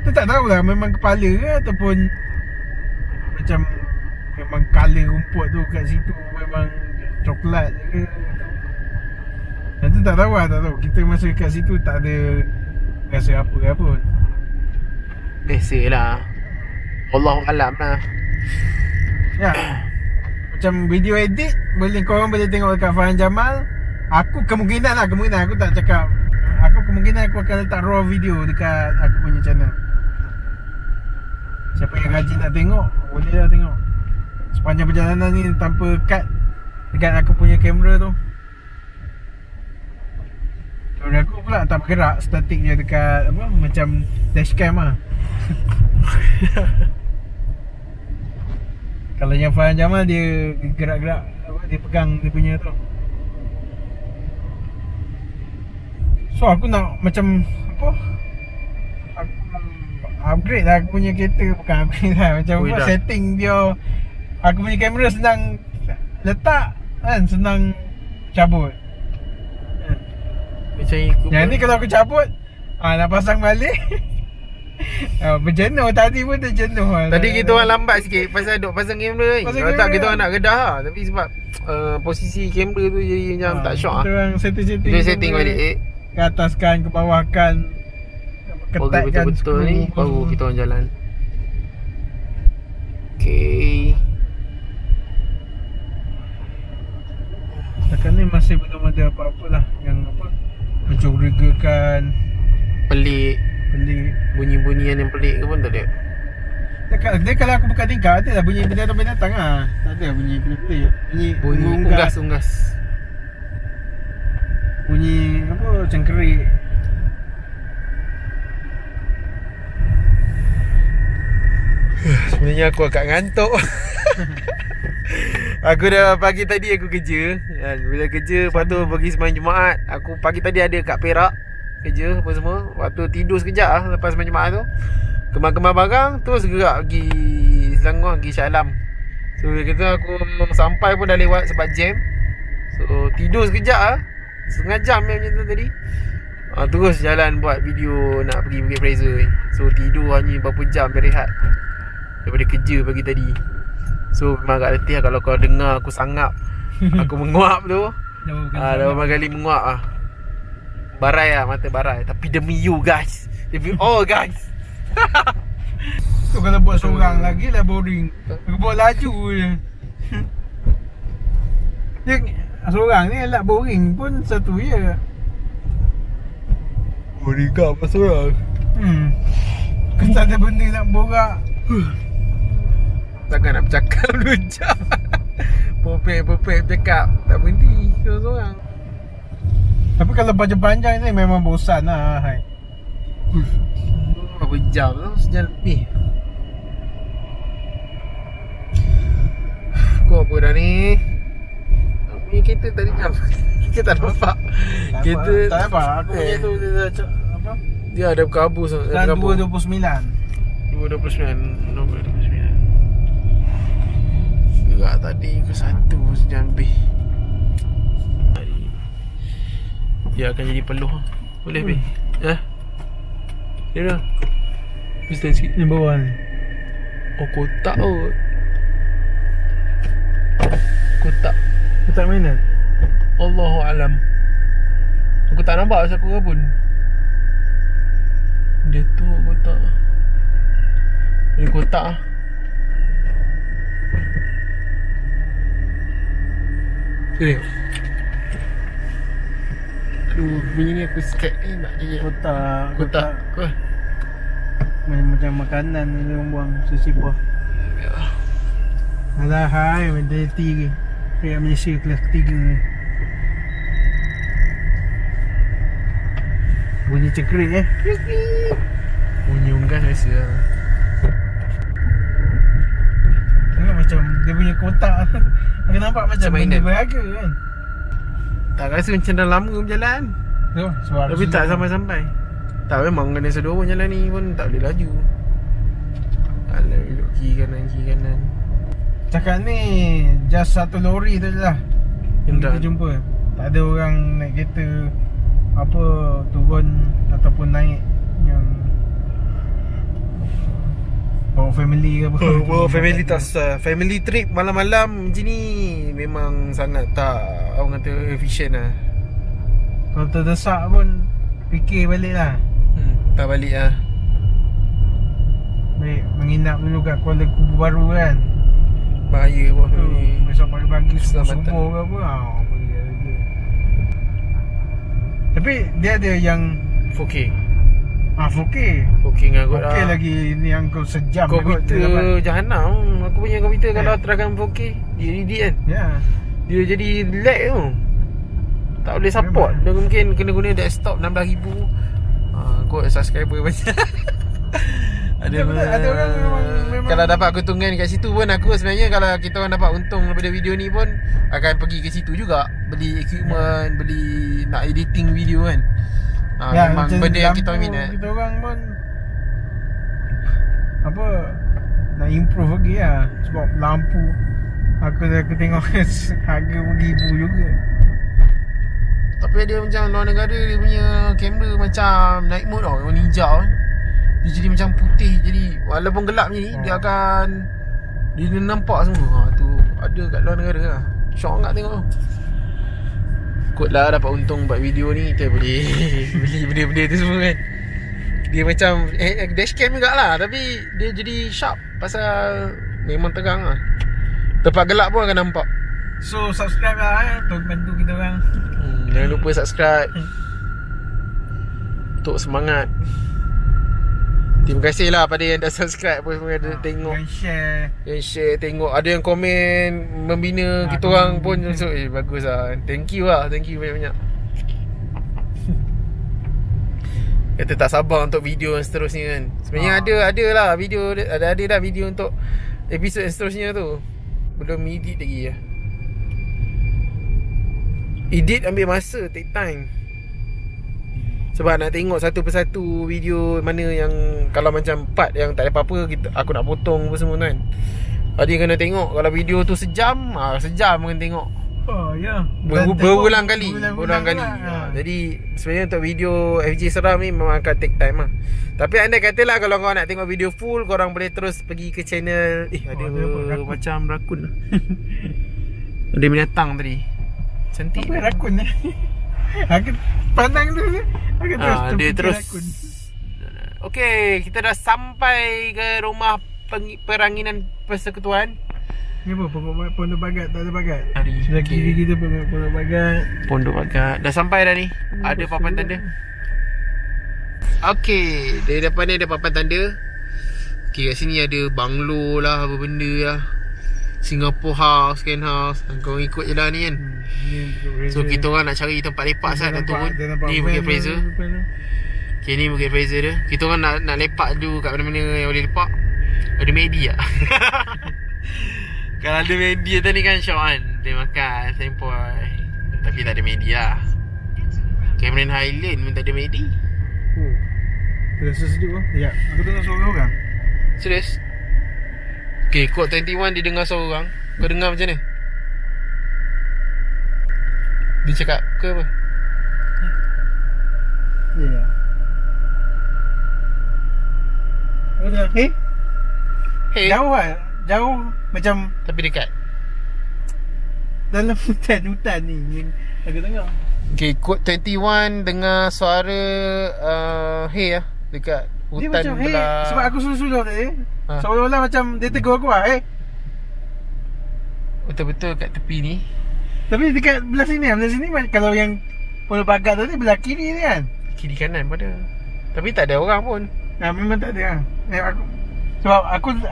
tu tak tahulah memang kepala ke ataupun macam memang colour rumput tu kat situ memang coklat ke. Yang tu tak tahu lah, tak tahu. Kita masa kat situ tak ada rasa apa pun. Biasalah, Allahualam lah. Ya. Macam video edit korang boleh tengok dekat Farhan Jamal. Aku kemungkinan aku tak cakap. Aku kemungkinan aku akan letak raw video dekat aku punya channel. Siapa yang rajin nak tengok, boleh lah tengok sepanjang perjalanan ni tanpa cut dekat aku punya kamera tu. Kamera aku pula tak bergerak, statik je dekat apa, macam dashcam lah. Kalau yang Farhan Jamal dia gerak-gerak apa, dia pegang dia punya tu. So aku nak macam apa, aku upgrade lah aku punya kereta. Bukan upgrade lah, macam apa, setting dia. Aku punya kamera senang letak kan, senang cabut. Macam ikut. Yang ni kalau aku cabut nak pasang balik berjenuh. Tadi pun terjenuh lah. Tadi kita orang lambat sikit pasal duk pasang kamera ni. Kalau tak kita orang nak gedah lah. Tapi sebab posisi kamera tu jadi macam tak syok lah. Kita orang setting balik ke ataskan, ke bawahkan, ketatkan betul-betul ni, baru kita orang jalan. Okay. Setakat ni masih belum ada apa-apa lah yang apa mencurigakan, pelik, bunyi-bunyian yang pelik ke pun tak ada. Dia kalau aku buka tingkap, ada lah bunyi binatang-binatang lah. Tak ada bunyi pelik-pelik. Bunyi unggas-unggas. bunyi apa cengkerik. Sebenarnya aku agak ngantuk. Aku dah pagi tadi aku kerja kan. Bila kerja lepas tu pergi sembahyang Jumaat. Aku pagi tadi ada kat Perak kerja apa semua. Waktu tidur sekejap lah lepas sembahyang Jumaat tu, kemar-kemar barang terus gerak pergi Selangor, pergi Shah Alam. So kita aku sampai pun dah lewat sebab jam. So tidur sekejap lah, setengah jam yang macam tu tadi. Terus jalan buat video nak pergi Bukit Fraser. So tidur hanya berapa jam berehat daripada kerja pagi tadi. So memang agak letih lah kalau kau dengar aku sangap. Aku menguap tu. Dah beberapa kali menguap lah. Barai lah, mata barai. Tapi demi you guys, demi all guys. Tu kalau buat seorang lagi lah boring. Aku buat laju je. Dia seorang ni elak boring pun satu je. Boring kau apa seorang? Kau tak ada benda nak borak. Takkan nak bercakap 2 jam. Popek bercakap tak berhenti seorang. Tapi kalau panjang-panjang ni memang bosan lah. Berapa jam tu? Sejam lebih. Kau apa dah ni? Aku punya kereta tadi jam. Kita tak nampak. Kereta tak nampak. Aku punya tu dia apa? Dia ada berkabur sangat. Dan 229. 229. Nombor 29. Gerak tadi ke 1 sejam lebih. Dia akan jadi peluh. Boleh Beh? Dia dah Mesti sikit Ni bawah ni. Oh kotak kot. Kotak mainan. Allahualam. Aku tak nampak pasal aku pun. Dia tu kotak. Dia kotak lah. Sini. Aduh, bunyi ni aku scared ni nak jadi kotak. Macam makanan ni dia orang buang sesipah. Alah hai mentaliti ke. Rakyat Malaysia kelas 3 ni. Bunyi cekrik Bunyi unggas biasa lah. Tengok macam dia punya kotak. Aku nampak macam benda mainan berharga kan. Tak rasa macam dah lama berjalan. Tapi tak sampai-sampai. Tak, memang kena sedorong jalan ni pun tak boleh laju. Alah, belok kiri kanan. Cakap ni just satu lori tu je lah yang kita jumpa. Tak ada orang naik kereta apa turun ataupun naik yang bawa family ke apa. Bawa family tak susah. Family trip malam-malam macam ni memang sangat tak, orang kata, efisien lah. Kalau terdesak pun fikir balik lah. Tak balik lah. Baik, menginap dulu kat Kuala Kubu Baru kan. Bahaya pun ni. Besok pagi-pagi Keselamatan. subuh ke apa. Boleh lagi. Tapi dia ada yang 4K 4K. 4K dengan kot Okey lagi ni yang kau sejam komputer jahanam. Aku punya komputer kalau terangkan 4K dia edit kan, ya. dia jadi lag tu. Tak boleh support. Dia mungkin kena guna desktop 16,000. Kot subscriber banyak. Ada orang memang kalau dapat keuntungan kat situ pun, aku sebenarnya kalau kita orang dapat untung daripada video ni pun akan pergi ke situ juga, beli equipment, beli nak editing video kan. Memang benda yang kita minat. Kita orang pun apa nak improve lagi lah. Sebab lampu aku tengok harga beribu juga. Tapi dia macam luar negara, dia punya kamera macam night mode tau, warna hijau kan. Dia jadi macam putih. Jadi walaupun gelap ni dia akan, dia nampak semua. Tu ada kat luar negara lah. Syok nak tengok tu. Kot lah dapat untung buat video ni, kita boleh beli benda-benda tu semua kan. Dia macam dashcam juga lah, tapi dia jadi sharp pasal memang terang lah. Tempat gelap pun akan nampak. So subscribe lah untuk bantu kita orang. Jangan lupa subscribe untuk semangat. Terima kasih lah pada yang dah subscribe pun, ada tengok dan share, tengok. Ada yang komen membina kita orang pun. So bagus lah. Thank you banyak-banyak. Kata tak sabar untuk video yang seterusnya kan. Sebenarnya ada lah video, ada dah video untuk episod yang seterusnya tu. Belum edit lagi lah. Edit ambil masa, take time. Sebab nak tengok satu persatu video mana yang kalau macam part yang tak ada apa-apa, aku nak potong apa semua kan. Dia kena tengok. Kalau video tu sejam, sejam kena tengok. Oh ya. Berulang kali. Jadi sebenarnya untuk video FJ Seram ni memang akan take time lah. Tapi anda katalah kalau korang nak tengok video full, korang boleh terus pergi ke channel. Ada macam rakun lah. Ada binatang tadi. Cantik. Apa rakun ni? Aku pandang tu. Aku terus rakun. Okey, kita dah sampai ke rumah peranginan persekutuan. Ni apa? Pondok Bagat, tak ada bagat. Hari sebelah kiri kita Pondok Bagat. Pondok Bagat. Dah sampai dah ni. Ada papan tanda. Okey, dari depan ni ada papan tanda. Okey, kat sini ada banglo lah, apa benda lah. Singapore House, Ken House. Kau ikut je lah ni kan. So kita orang nak cari tempat lepak saat nak turun. Ni Bukit Fraser. Okay, ni Bukit Fraser dia. Kita orang nak lepak dulu kat mana-mana yang boleh lepak. Ada Medi tak? Kalau ada Medi tadi kan syok kan. Dia makan sempoi. Tapi tak ada Medi lah. Cameron Highland pun tak ada Medi. Terasa sejuk lah. Sekejap, aku dengar suara orang. Serius? Okay, Kod 21 dia dengar suara orang. Kau dengar macam mana? Dia cakap ke apa? Ya. Aku dengar, hey? Jauh lah. Jauh macam tapi dekat. Dalam hutan ni yang aku dengar. Okay, Kod 21 dengar suara hey lah dekat hutan dia macam, belah. Hey, sebab aku suluh-suluh tadi. Seolah-olah macam dia tegur aku lah. Hey. Betul-betul kat tepi ni. Tapi dekat belah sini kalau yang Pondok Bagat tadi belah kiri ni kan. Kiri kanan pun ada. Tapi tak ada orang pun. Memang tak ada. Sebab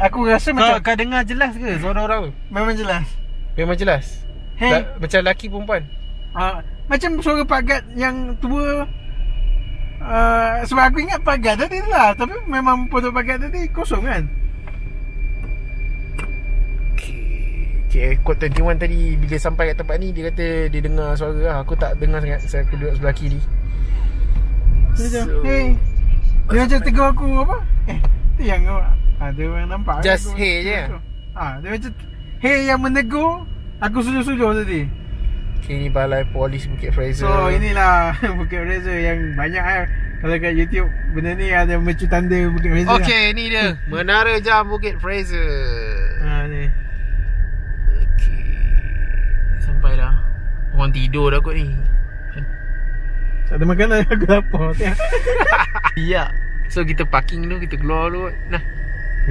aku rasa macam kau dengar jelas ke suara orang tu? Memang jelas. Memang jelas. Hey. Macam lelaki perempuan. Macam suara pagat yang tua. Sebab aku ingat pagat tadi lah. Tapi memang Pondok Bagat tadi kosong kan. Okay, Kod 21 tadi bila sampai kat tempat ni dia kata dia dengar suara lah. Aku tak dengar sangat. Aku duduk sebelah kiri. Hey. Dia macam tegur aku apa? Tu yang ada orang nampak. Just hey je. Dia macam hey yang menegur aku suluh-suluh tadi. Okay, ni balai polis Bukit Fraser. So inilah Bukit Fraser yang banyak kalau kat YouTube benda ni ada mercu tanda Bukit Fraser. Okay, ni dia Menara Jam Bukit Fraser. Ni. Okay, sampai dah. Orang tidur dah kot ni. Tak ada makanan, aku lapar. Ya. So kita parking dulu, kita keluar dulu. Nah.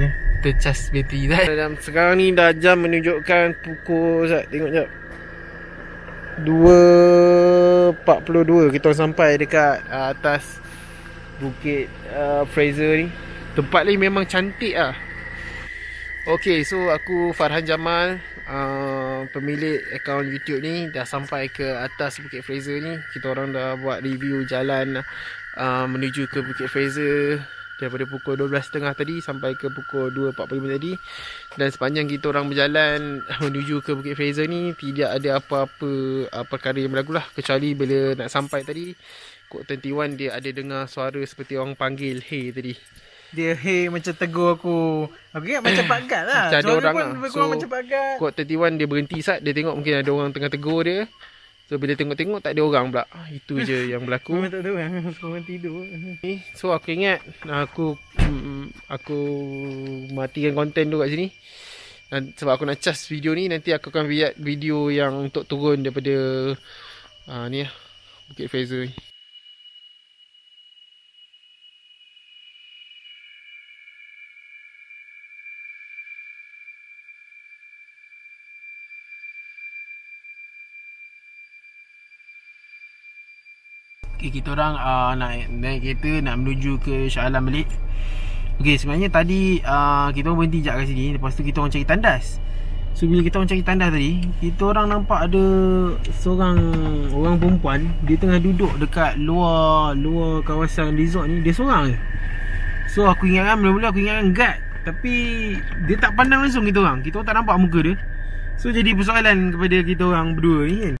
Ya. Kita cas bateri dah. Sekarang ni dah jam menunjukkan pukul tengok jap 2.42. Kita sampai dekat atas Bukit Fraser ni. Tempat ni memang cantik lah. Okay, so aku Farhan Jamal, pemilik akaun YouTube ni, dah sampai ke atas Bukit Fraser ni. Kita orang dah buat review jalan menuju ke Bukit Fraser daripada pukul 12.30 tadi sampai ke pukul 2.45 tadi. Dan sepanjang kita orang berjalan menuju ke Bukit Fraser ni, tidak ada apa-apa perkara yang berlaku lah. Kecuali bila nak sampai tadi, Kod 21 dia ada dengar suara seperti orang panggil hey tadi. Dia hey macam tegur aku. Aku ingat macam pagat lah. Macam ada orang lah. So macam pagat. Kod 31 dia berhenti sat. Dia tengok mungkin ada orang tengah tegur dia. So bila tengok-tengok tak ada orang pula. Itu je yang berlaku. Memang tak ada orang. Orang tidur. So aku ingat Aku matikan konten tu kat sini. Dan sebab aku nak cas video ni, nanti aku akan buat video yang untuk turun daripada ni lah, Bukit Fraser ni. Okay, kita orang naik kereta nak menuju ke Shah Alam balik. Okay, sebenarnya tadi kita orang berhenti sekejap kat sini. Lepas tu kita orang cari tandas. So bila kita orang cari tandas tadi, kita orang nampak ada seorang orang perempuan. Dia tengah duduk dekat luar kawasan resort ni. Dia seorang je. So aku ingatkan, mula-mula aku ingatkan guard, tapi dia tak pandang langsung kita orang. Kita orang tak nampak muka dia. So jadi persoalan kepada kita orang berdua ni kan.